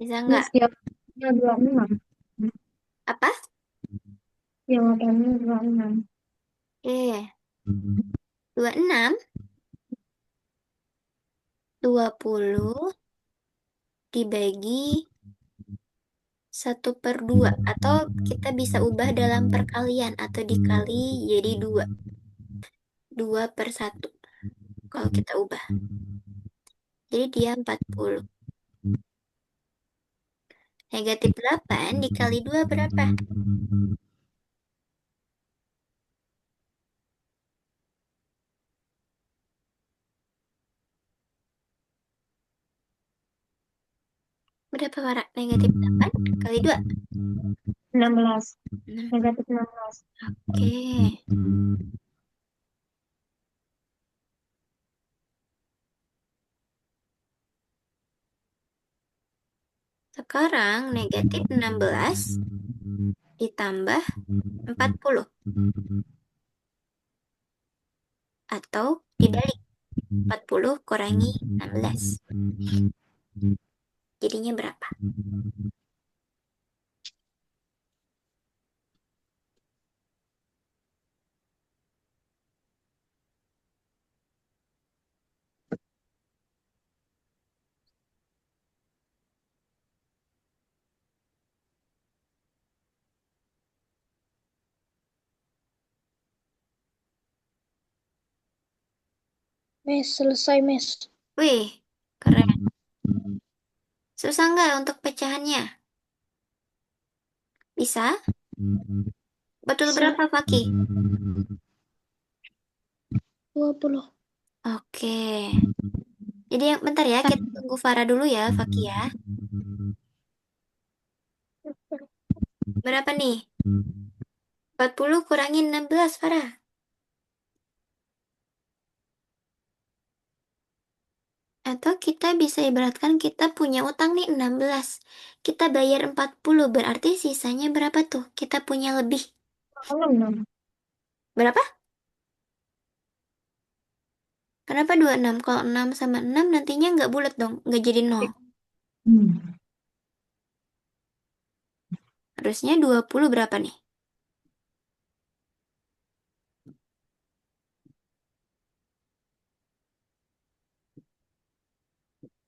Speaker 1: Bisa nggak?
Speaker 2: Miss, yang 26.
Speaker 1: Apa?
Speaker 2: Yang angkanya 26.
Speaker 1: Eh, 26, 20 dibagi 1/2. Atau kita bisa ubah dalam perkalian atau dikali jadi 2. 2/1. Kalau kita ubah. Jadi dia 40. Negatif 8 dikali 2 berapa? Berapa Farah? Negatif 8 kali 2.
Speaker 2: 16.
Speaker 1: 6.
Speaker 2: Negatif 16.
Speaker 1: Oke. Sekarang negatif 16 ditambah 40. Atau dibalik. 40 kurangi 16. Jadinya berapa?
Speaker 2: Miss, selesai, Miss.
Speaker 1: Wih, keren. Susah nggak untuk pecahannya? Bisa? Betul
Speaker 2: Bisa.
Speaker 1: berapa, Fakih?
Speaker 2: 20.
Speaker 1: Oke. Jadi yang bentar ya, kita tunggu Farah dulu ya, Fakih ya. Berapa nih? 40 kurangi 16, Farah. Atau kita bisa ibaratkan kita punya utang nih 16. Kita bayar 40, berarti sisanya berapa tuh? Kita punya lebih.
Speaker 2: Enam, enam.
Speaker 1: Berapa? Kenapa 26? Kalau 6 sama 6 nantinya nggak bulat dong, nggak jadi 0.
Speaker 2: Hmm.
Speaker 1: Harusnya 20 berapa nih?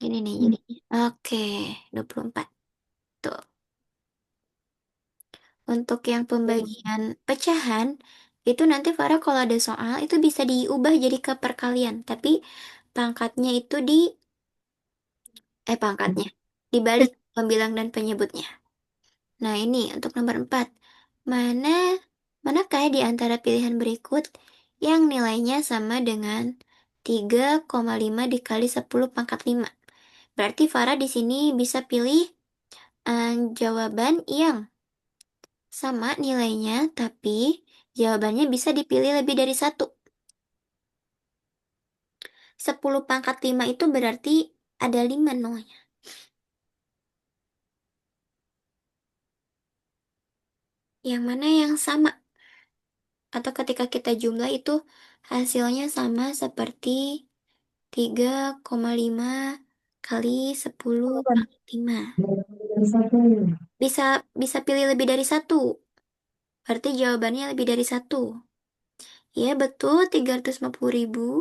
Speaker 1: Ini nih
Speaker 2: Hmm.
Speaker 1: jadi. Oke, 24. Tuh. Untuk yang pembagian pecahan, itu nanti Farah kalau ada soal, itu bisa diubah jadi ke perkalian. Tapi pangkatnya itu pangkatnya. Dibalik pembilang dan penyebutnya. Nah, ini untuk nomor 4. Mana, manakah di antara pilihan berikut yang nilainya sama dengan 3,5 dikali 10 pangkat 5? Berarti Farah di sini bisa pilih jawaban yang sama nilainya, tapi jawabannya bisa dipilih lebih dari satu. 10 pangkat 5 itu berarti ada 5 nolnya. Yang mana yang sama? Atau ketika kita jumlah itu hasilnya sama seperti 3,5 kali 10
Speaker 2: Delapan.
Speaker 1: pangkat 5.
Speaker 2: Satu.
Speaker 1: Bisa bisa pilih lebih dari satu. Berarti jawabannya lebih dari satu. Ya betul, 350.000.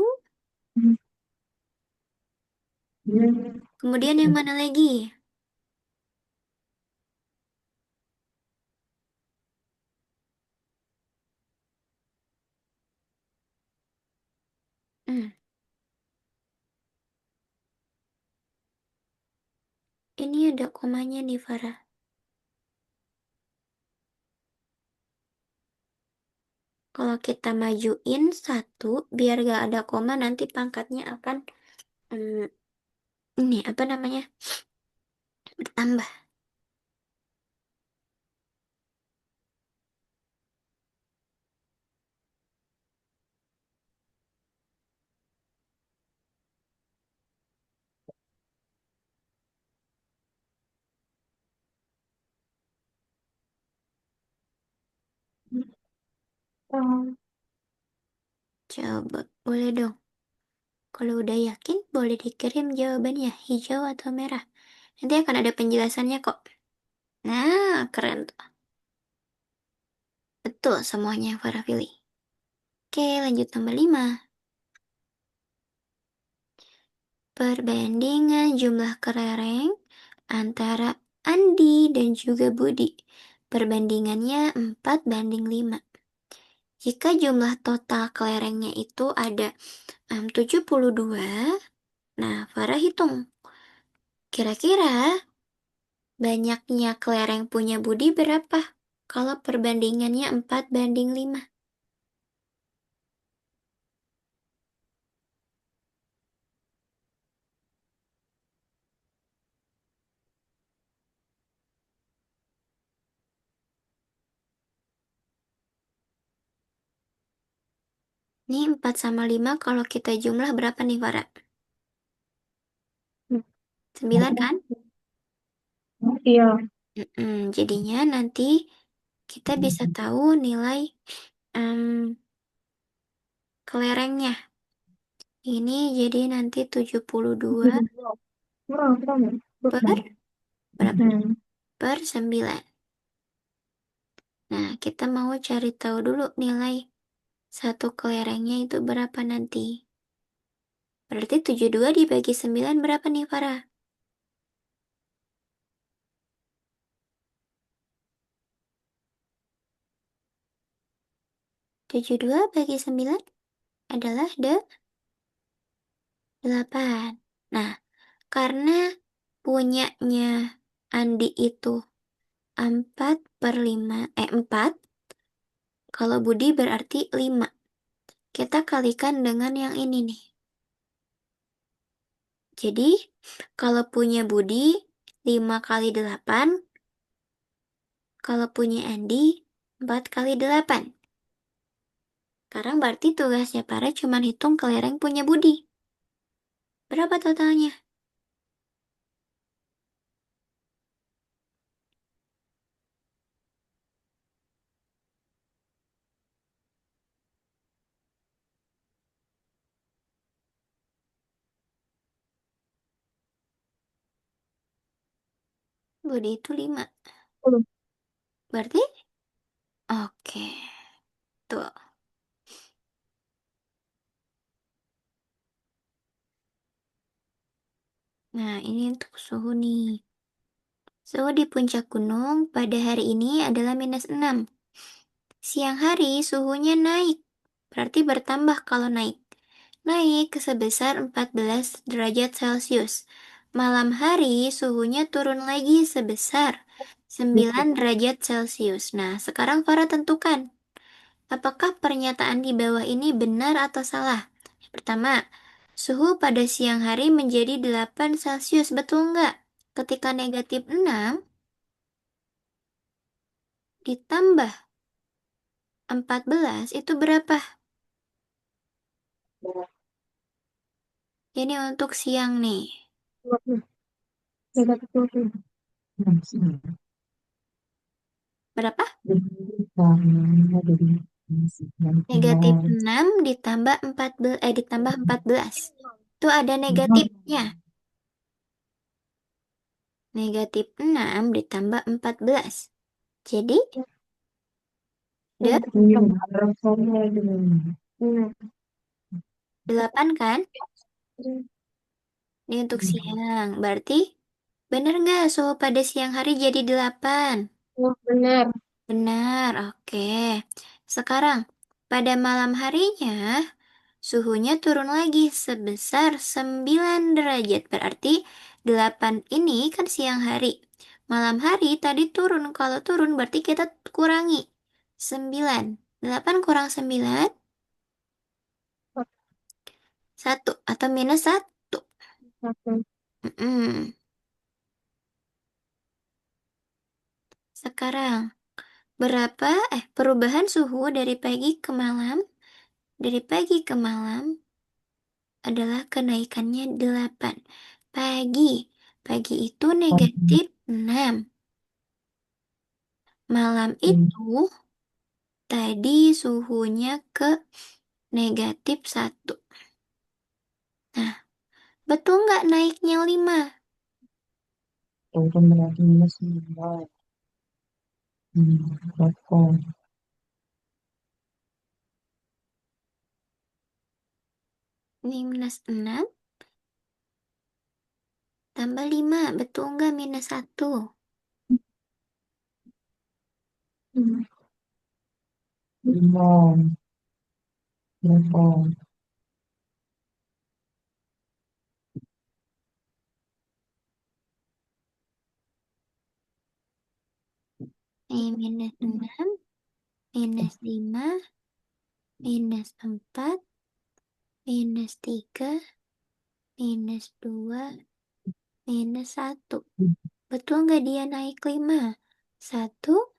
Speaker 2: Hmm.
Speaker 1: Kemudian yang mana lagi? Hmm, ini ada komanya nih Farah. Kalau kita majuin satu, biar gak ada koma, nanti pangkatnya akan hmm, ini apa namanya? Bertambah.
Speaker 2: Oh.
Speaker 1: Coba, boleh dong. Kalau udah yakin, boleh dikirim jawabannya, hijau atau merah. Nanti akan ada penjelasannya kok. Nah, keren tuh. Betul semuanya yang Farah pilih. Oke, lanjut nomor 5. Perbandingan jumlah kelereng antara Andi dan juga Budi. Perbandingannya 4 banding 5. Jika jumlah total kelerengnya itu ada 72, nah Farah hitung. Kira-kira banyaknya kelereng punya Budi berapa? Kalau perbandingannya 4 banding 5. Ini 4 sama 5 kalau kita jumlah berapa nih Farah? 9 kan?
Speaker 2: Iya.
Speaker 1: Jadinya nanti kita bisa tahu nilai em, kelerengnya. Ini jadi nanti 72
Speaker 2: Murah, murah.
Speaker 1: per berapa nih?
Speaker 2: Hmm.
Speaker 1: Per 9. Nah, kita mau cari tahu dulu nilai satu kelerengnya itu berapa nanti. Berarti 72 dibagi 9 berapa nih, Farah? 72 bagi 9 adalah 8. Nah, karena punyanya Andi itu 4, kalau Budi berarti 5. Kita kalikan dengan yang ini nih. Jadi, kalau punya Budi 5 kali 8, kalau punya Andi 4 kali 8. Sekarang berarti tugasnya para cuma hitung kelereng punya Budi. Berapa totalnya? Budi itu 5.
Speaker 2: 10.
Speaker 1: Berarti? Oke. Tuh. Nah, ini untuk suhu nih. Suhu di puncak gunung pada hari ini adalah -6. Siang hari suhunya naik. Berarti bertambah kalau naik. Naik ke sebesar 14 derajat Celcius. Malam hari suhunya turun lagi sebesar 9 derajat Celcius. Nah, sekarang Farah tentukan. Apakah pernyataan di bawah ini benar atau salah? Yang pertama, suhu pada siang hari menjadi 8 Celcius. Betul nggak? Ketika -6 ditambah 14 itu berapa? Ini untuk siang nih. Berapa? -6 ditambah 14, ditambah 14. Itu ada negatifnya. -6 ditambah 14. Jadi, de 8 kan? Ini untuk siang. Berarti, benar nggak suhu pada siang hari jadi 8?
Speaker 2: Oh, benar.
Speaker 1: Benar, oke. Sekarang, pada malam harinya, suhunya turun lagi sebesar 9 derajat. Berarti 8 ini kan siang hari. Malam hari tadi turun. Kalau turun berarti kita kurangi 9. 8 kurang 9, 1 atau -1.
Speaker 2: Satu.
Speaker 1: Mm-mm. Sekarang, berapa perubahan suhu dari pagi ke malam? Dari pagi ke malam adalah kenaikannya 8. Pagi. Pagi itu -6. Malam itu tadi suhunya ke -1. Nah, betul nggak naiknya 5?
Speaker 2: Itu berarti minus 9. Betul.
Speaker 1: Ini -6 tambah 5. Betul nggak -1?
Speaker 2: Lima. Betul.
Speaker 1: Ini -6, -5, -4, -3, -2, -1. Betul nggak dia naik 5? 1,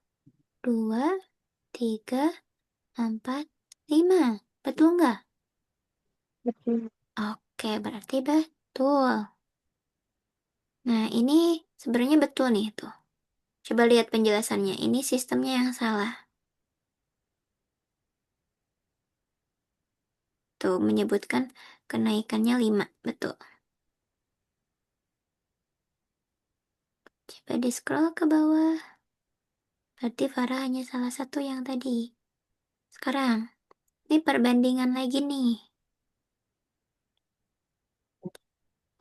Speaker 1: 2, 3, 4, 5. Betul nggak?
Speaker 2: Betul.
Speaker 1: Oke, berarti betul. Nah, ini sebenarnya betul nih tuh. Coba lihat penjelasannya. Ini sistemnya yang salah. Tuh, menyebutkan kenaikannya 5. Betul. Coba di-scroll ke bawah. Berarti Farah hanya salah satu yang tadi. Sekarang, ini perbandingan lagi nih.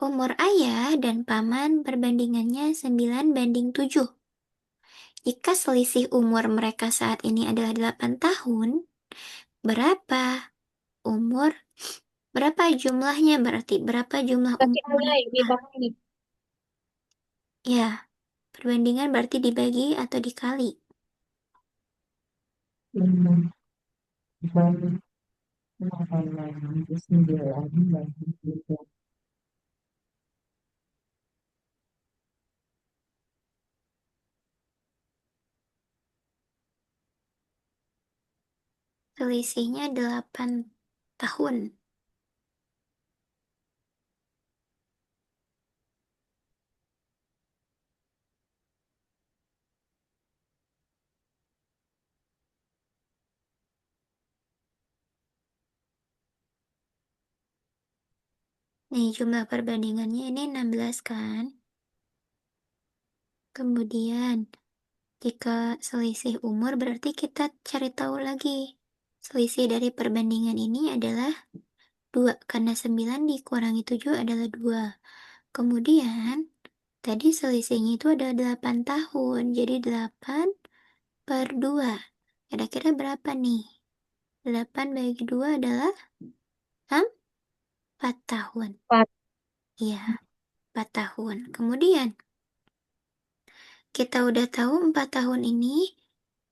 Speaker 1: Umur ayah dan paman perbandingannya 9:7. Jika selisih umur mereka saat ini adalah 8 tahun, berapa umur, berapa jumlahnya berarti? Berapa jumlah
Speaker 2: Tapi
Speaker 1: umur
Speaker 2: ada
Speaker 1: mereka?
Speaker 2: di bawah ini.
Speaker 1: Ya, perbandingan berarti dibagi atau dikali.
Speaker 2: Lima. Balik. 9 bagi 3.
Speaker 1: Selisihnya 8 tahun. Nih, jumlah perbandingannya ini 16 kan? Kemudian, jika selisih umur berarti kita cari tahu lagi. Selisih dari perbandingan ini adalah 2, karena 9 dikurangi 7 adalah 2. Kemudian, tadi selisihnya itu ada 8 tahun, jadi 8 per 2. Kira-kira berapa nih? 8 bagi 2 adalah 4 tahun.
Speaker 2: Empat.
Speaker 1: Iya, 4 tahun. Kemudian, kita udah tahu 4 tahun ini.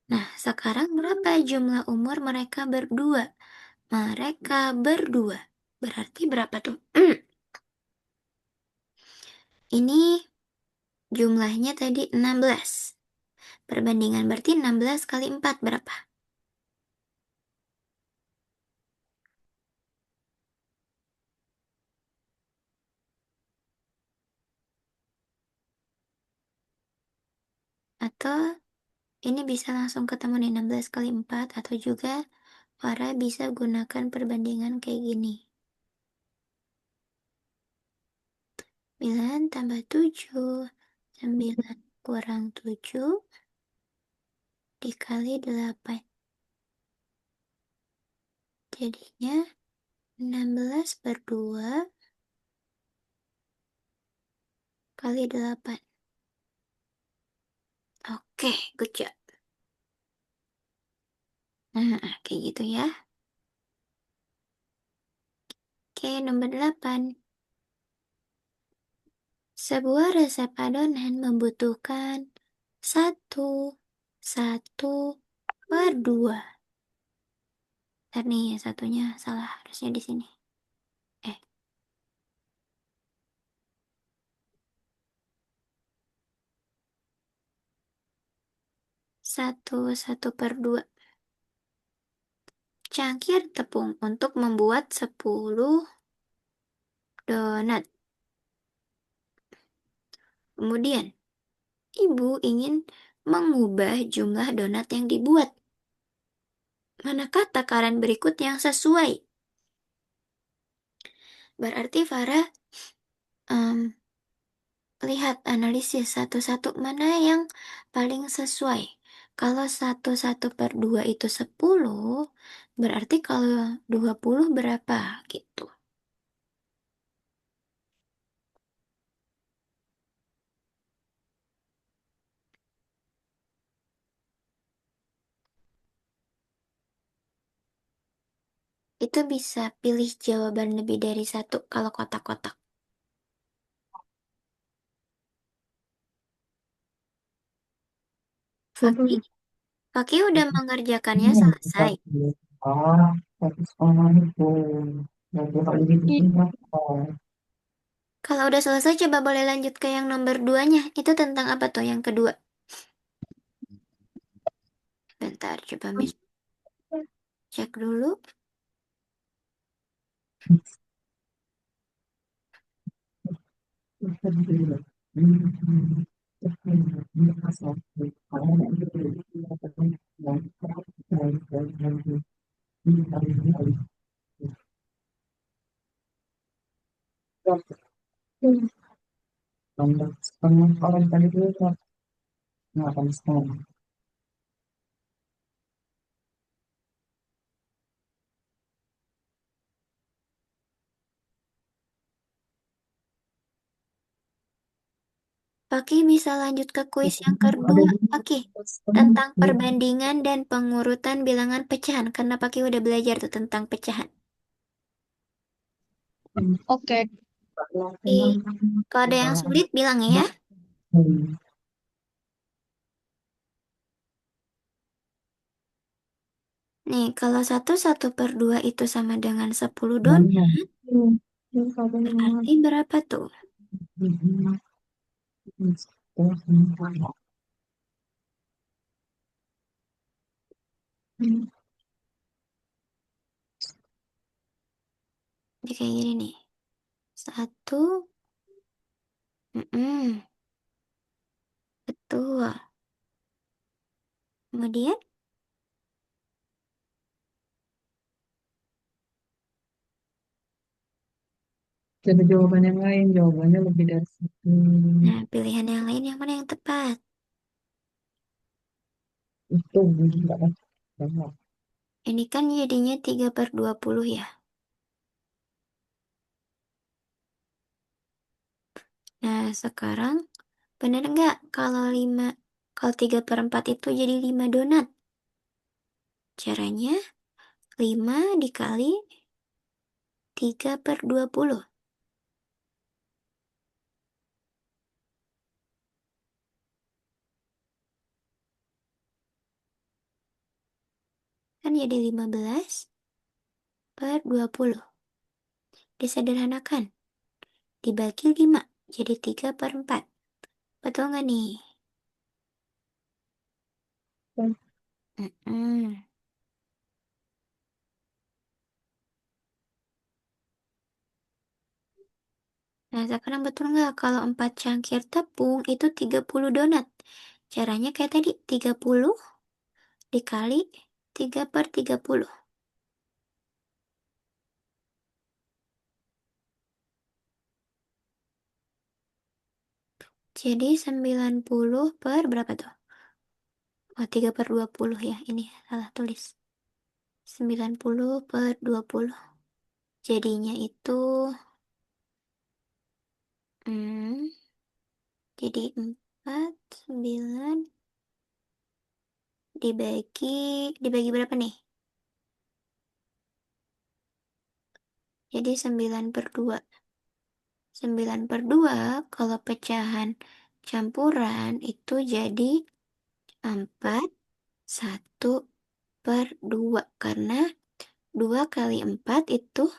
Speaker 1: Nah, sekarang berapa jumlah umur mereka berdua? Mereka berdua. Berarti berapa tuh? Ini jumlahnya tadi 16. Perbandingan berarti 16 kali 4 berapa? Atau ini bisa langsung ketemu nih 16 kali 4 atau juga Farah bisa gunakan perbandingan kayak gini. 9 tambah 7. 9 kurang 7 dikali 8. Jadinya 16 per 2 kali 8. Oke, good job. Nah, kayak gitu ya. Oke, nomor 8. Sebuah resep adonan membutuhkan 1 per 2. Ntar nih, satunya salah, harusnya di sini. Eh, 1 per 2. Cangkir tepung untuk membuat 10 donat. Kemudian, ibu ingin mengubah jumlah donat yang dibuat. Manakah takaran berikut yang sesuai? Berarti Farah lihat analisis satu-satu mana yang paling sesuai. Kalau 1 per 2 itu 10, berarti kalau 20 berapa gitu. Itu bisa pilih jawaban lebih dari satu kalau kotak-kotak. Fakih,
Speaker 2: Tujuh.
Speaker 1: Fakih udah mengerjakannya
Speaker 2: Ini yang kita
Speaker 1: selesai.
Speaker 2: pilih. Oh, satu setengah itu. Jadi kalau ini bikin berapa?
Speaker 1: Kalau udah selesai, coba boleh lanjut ke yang nomor 2-nya. Itu tentang apa tuh yang kedua? Bentar, coba Miss cek dulu.
Speaker 2: Setengah orang tadi itu ngapain setengah?
Speaker 1: Fakih bisa lanjut ke kuis yang
Speaker 2: Ada
Speaker 1: kedua,
Speaker 2: juga
Speaker 1: Fakih.
Speaker 2: setengah.
Speaker 1: Tentang perbandingan dan pengurutan bilangan pecahan. Karena Fakih udah belajar tuh tentang pecahan.
Speaker 2: Oke.
Speaker 1: Oke. Kalau ada yang sulit, bilang ya. Nih, kalau 1 per 2 itu sama dengan 10 donat, berarti berapa tuh? Jadi kayak gini nih. Satu. Mm-mm, betul. Kemudian,
Speaker 2: Jadi jawaban yang lain, jawabannya lebih dari satu.
Speaker 1: nah pilihan yang lain yang mana yang tepat?
Speaker 2: Itu enggak ada.
Speaker 1: Ini kan jadinya 3/20 ya. Nah, sekarang bener nggak kalau 3/4 itu jadi 5 donat? Caranya 5 dikali 3/20. Kan jadi 15/20. Disederhanakan. Dibagi 5. Jadi 3/4. Betul nggak nih? Mm-mm. Nah, sekarang betul nggak kalau 4 cangkir tepung itu 30 donat? Caranya kayak tadi, 30 dikali 3/30. Jadi 90 per berapa tuh? Oh, 3/20 ya. Ini salah tulis. 90/20. Jadinya itu, hmm, jadi 4, 9, dibagi, dibagi berapa nih? Jadi 9/2. 9/2 kalau pecahan campuran itu jadi 4/1/2. Karena 2 kali 4 itu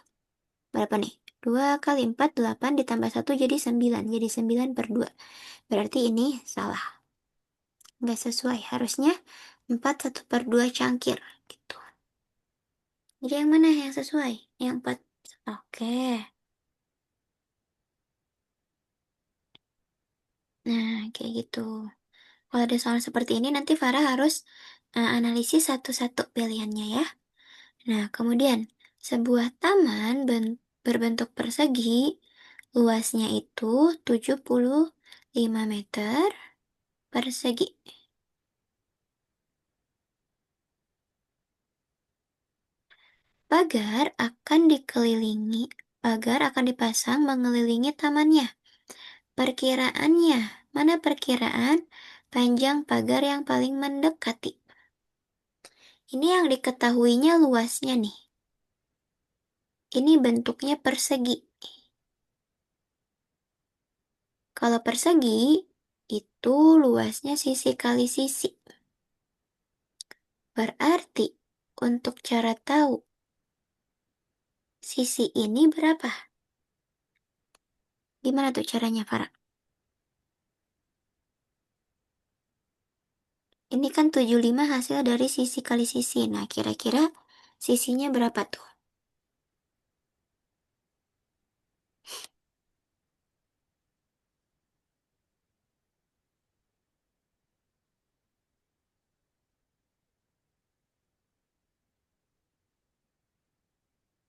Speaker 1: berapa nih? 2 kali 4, 8 ditambah 1 jadi 9. Jadi 9/2. Berarti ini salah. Nggak sesuai. Harusnya 4/1/2 cangkir. Gitu. Jadi yang mana yang sesuai? Yang 4. Oke. Nah, kayak gitu. Kalau ada soal seperti ini, nanti Farah harus analisis satu-satu pilihannya ya. Nah, kemudian, sebuah taman berbentuk persegi, luasnya itu 75 meter persegi. Pagar akan dipasang mengelilingi tamannya. Perkiraannya, mana perkiraan panjang pagar yang paling mendekati? Ini yang diketahuinya luasnya nih. Ini bentuknya persegi. Kalau persegi, itu luasnya sisi kali sisi. Berarti, untuk cara tahu sisi ini berapa? Gimana tuh caranya, Farah? Ini kan 75 hasil dari sisi kali sisi. Nah, kira-kira sisinya berapa tuh?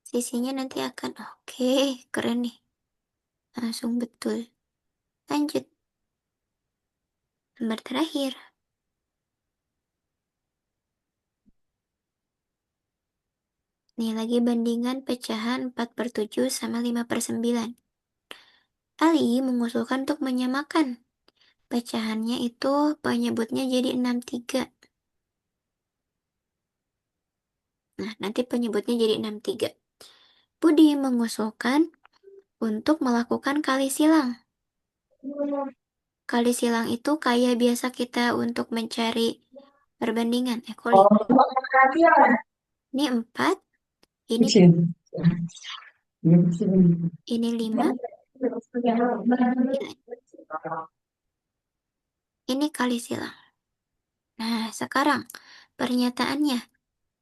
Speaker 1: Sisinya nanti akan, oke, keren nih. Langsung betul. Lanjut, lembar terakhir. Nih lagi bandingan pecahan 4/7 sama 5/9. Ali mengusulkan untuk menyamakan. Pecahannya itu penyebutnya jadi 63. Nah, nanti penyebutnya jadi 63. Budi mengusulkan untuk melakukan kali silang. Kali silang itu kayak biasa kita untuk mencari perbandingan. Kok
Speaker 2: Oh,
Speaker 1: ini 4, ini
Speaker 2: kecil.
Speaker 1: ini 5, 9. Ini kali silang. Nah, sekarang pernyataannya.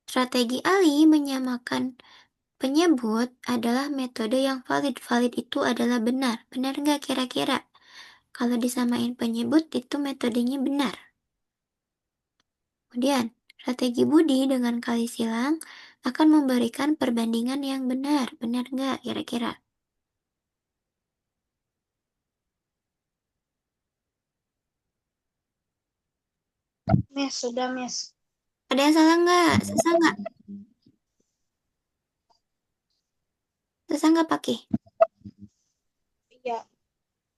Speaker 1: Strategi Ali menyamakan Penyebut adalah metode yang valid. Valid itu adalah benar. Benar nggak kira-kira? Kalau disamain penyebut itu metodenya benar. Kemudian, strategi Budi dengan kali silang akan memberikan perbandingan yang benar. Benar nggak kira-kira?
Speaker 2: Miss, sudah, Miss.
Speaker 1: Ada yang salah nggak? Susah nggak? Susah nggak pakai?
Speaker 2: Iya,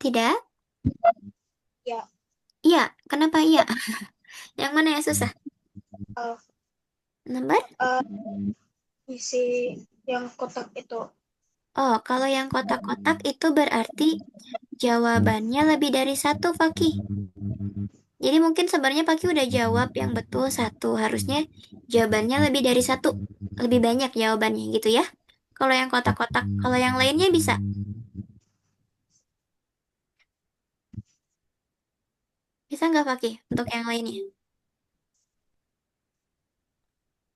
Speaker 1: Tidak?
Speaker 2: iya.
Speaker 1: Iya. Kenapa iya? Yang mana yang susah?
Speaker 2: Uh,
Speaker 1: Nomor?
Speaker 2: uh, isi yang kotak itu.
Speaker 1: Oh, kalau yang kotak-kotak itu berarti jawabannya lebih dari satu, Fakih. Jadi mungkin sebenarnya Fakih udah jawab yang betul satu. Harusnya jawabannya lebih dari satu. Lebih banyak jawabannya gitu ya. Kalau yang kotak-kotak, kalau yang lainnya bisa. Bisa nggak Fakih untuk yang lainnya?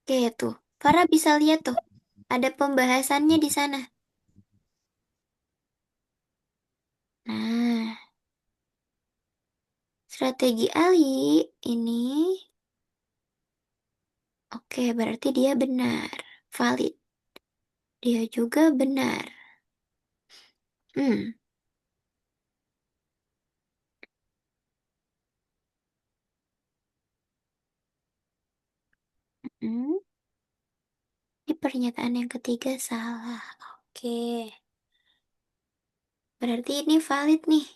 Speaker 1: Oke tuh. Farah bisa lihat tuh. Ada pembahasannya di sana. Nah, strategi Ali ini, oke, berarti dia benar. Valid. Dia juga benar. Hmm. Hmm. Di pernyataan yang ketiga salah. Oke. Berarti ini valid nih.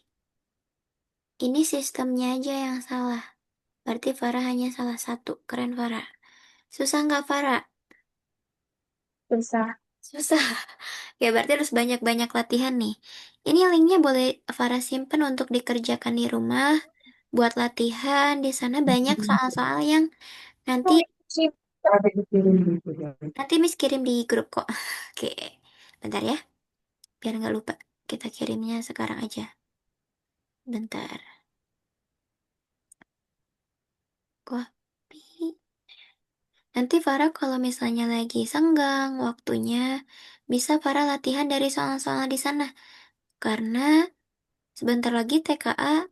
Speaker 1: Ini sistemnya aja yang salah. Berarti Farah hanya salah satu. Keren Farah. Susah nggak Farah?
Speaker 2: Susah.
Speaker 1: Susah. Ya berarti harus banyak-banyak latihan nih. Ini linknya boleh Farah simpen untuk dikerjakan di rumah. Buat latihan. Di sana banyak soal-soal yang nanti
Speaker 2: Oh, sip. Ada dikirim gitu ya.
Speaker 1: nanti Miss kirim di grup kok. Oke. Bentar ya. Biar nggak lupa. Kita kirimnya sekarang aja. Bentar. Copy. Nanti Farah kalau misalnya lagi senggang waktunya, bisa Farah latihan dari soal-soal di sana. Karena sebentar lagi TKA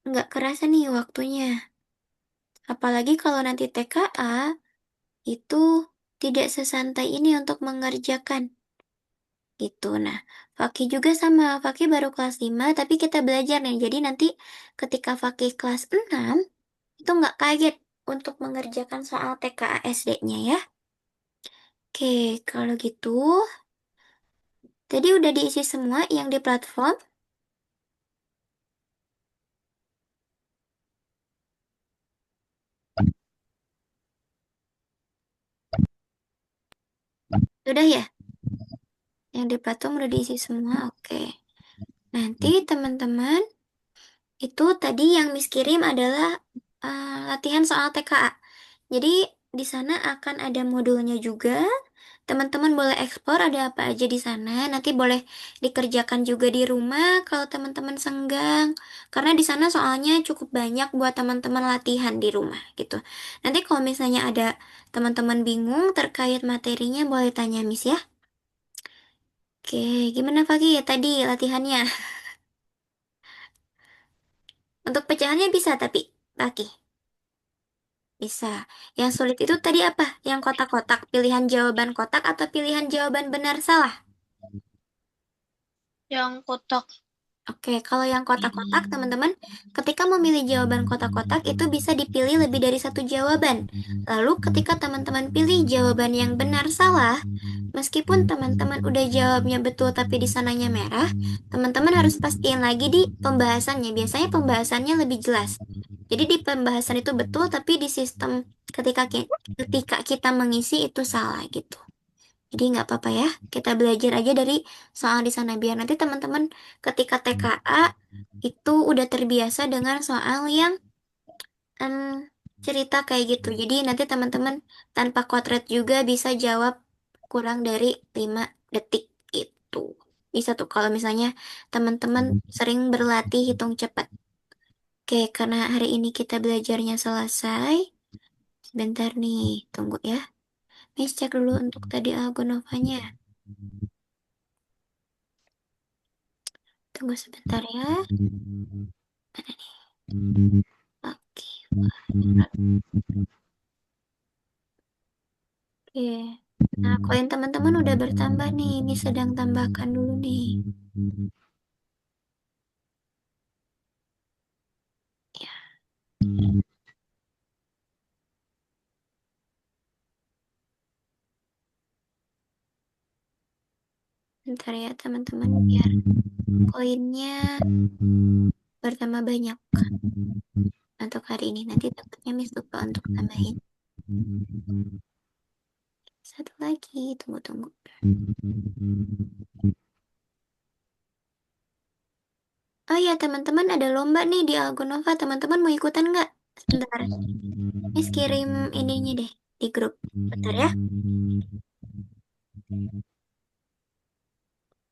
Speaker 1: nggak kerasa nih waktunya. Apalagi kalau nanti TKA itu tidak sesantai ini untuk mengerjakan. Gitu. Nah, Fakih juga sama. Fakih baru kelas 5, tapi kita belajar nih. Jadi nanti ketika Fakih kelas 6, itu nggak kaget untuk mengerjakan soal TKA SD-nya ya. Oke, kalau gitu, tadi udah diisi semua yang di platform? Sudah ya? Yang di platform udah diisi semua? Oke. Nanti teman-teman, itu tadi yang Miss kirim adalah latihan soal TKA. Jadi di sana akan ada modulnya juga. Teman-teman boleh ekspor ada apa aja di sana. Nanti boleh dikerjakan juga di rumah kalau teman-teman senggang. Karena di sana soalnya cukup banyak buat teman-teman latihan di rumah gitu. Nanti kalau misalnya ada teman-teman bingung terkait materinya boleh tanya Miss ya. Oke, gimana Pagi ya tadi latihannya? Untuk pecahannya bisa tapi Pagi bisa. Yang sulit itu tadi apa? Yang kotak-kotak, pilihan jawaban kotak atau pilihan jawaban benar salah?
Speaker 2: Yang kotak.
Speaker 1: Oke, kalau yang kotak-kotak, teman-teman, ketika memilih jawaban kotak-kotak itu bisa dipilih lebih dari satu jawaban. Lalu, ketika teman-teman pilih jawaban yang benar salah, meskipun teman-teman udah jawabnya betul tapi di sananya merah, teman-teman harus pastiin lagi di pembahasannya. Biasanya pembahasannya lebih jelas. Jadi di pembahasan itu betul, tapi di sistem ketika kita mengisi itu salah gitu. Jadi nggak apa-apa ya, kita belajar aja dari soal di sana biar nanti teman-teman ketika TKA itu udah terbiasa dengan soal yang em, cerita kayak gitu. Jadi nanti teman-teman tanpa kodrat juga bisa jawab kurang dari 5 detik itu. Bisa tuh kalau misalnya teman-teman sering berlatih hitung cepat. Oke, karena hari ini kita belajarnya selesai. Sebentar nih, tunggu ya. Miss cek dulu untuk tadi Algonovanya. Tunggu sebentar ya. Mana nih? Oke. Oke. Nah, koin teman-teman udah bertambah nih. Ini sedang tambahkan dulu nih. Ya, bentar ya teman-teman biar koinnya bertambah banyak untuk hari ini. Nanti takutnya Miss lupa untuk tambahin. Satu lagi, tunggu-tunggu. Oh iya teman-teman ada lomba nih di Algonova. Teman-teman mau ikutan nggak? Sebentar. Miss kirim ininya deh di grup. Bentar ya.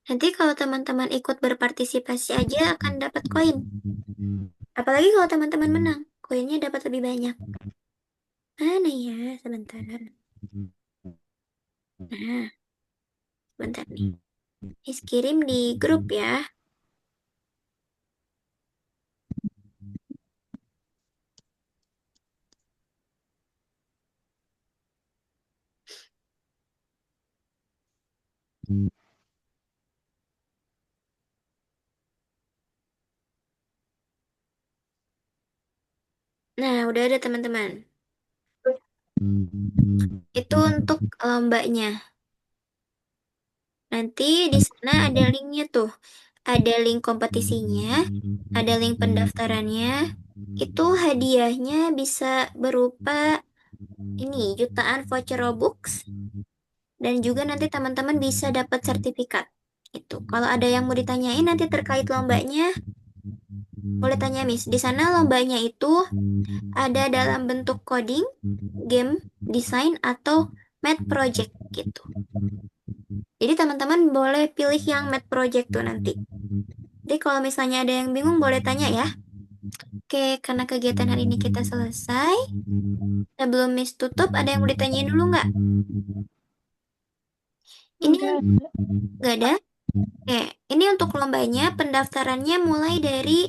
Speaker 1: Nanti kalau teman-teman ikut berpartisipasi aja akan dapat koin. Apalagi kalau teman-teman menang, koinnya dapat lebih banyak. Mana ya? Sebentar. Nah, sebentar nih. Miss kirim di grup ya. Nah, udah ada teman-teman. Itu untuk lombanya. Nanti di sana ada linknya tuh. Ada link kompetisinya, ada link pendaftarannya. Itu hadiahnya bisa berupa ini jutaan voucher Robux dan juga nanti teman-teman bisa dapat sertifikat. Itu. Kalau ada yang mau ditanyain nanti terkait lombanya, boleh tanya Miss. Di sana lombanya itu ada dalam bentuk coding, game, desain atau math project gitu. Jadi teman-teman boleh pilih yang math project tuh nanti. Jadi kalau misalnya ada yang bingung boleh tanya ya. Oke, karena kegiatan hari ini kita selesai. Sebelum Miss tutup, ada yang mau ditanyain dulu nggak? Ini
Speaker 2: Enggak ada.
Speaker 1: nggak ada? Oke, ini untuk lombanya pendaftarannya mulai dari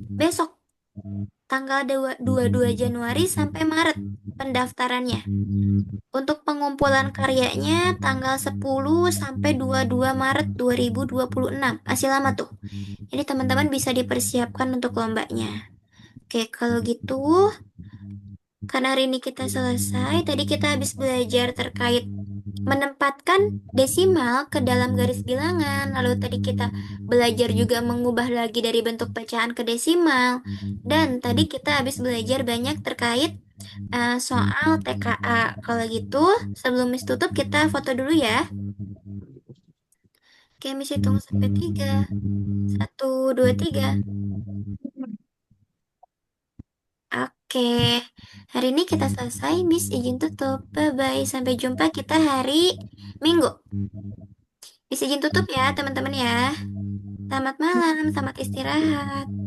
Speaker 1: besok tanggal 22 Januari sampai Maret pendaftarannya. Untuk pengumpulan karyanya tanggal 10 sampai 22 Maret 2026. Masih lama tuh. Jadi teman-teman bisa dipersiapkan untuk lombanya. Oke, kalau gitu karena hari ini kita selesai, tadi kita habis belajar terkait menempatkan desimal ke dalam garis bilangan. Lalu tadi kita belajar juga mengubah lagi dari bentuk pecahan ke desimal. Dan tadi kita habis belajar banyak terkait soal TKA. Kalau gitu, sebelum Miss tutup kita foto dulu ya. Oke, Miss hitung sampai 3. 1, 2, 3. Oke, hari ini kita selesai. Miss izin tutup. Bye-bye. Sampai jumpa kita hari Minggu. Miss izin tutup ya, teman-teman ya. Selamat malam, selamat istirahat.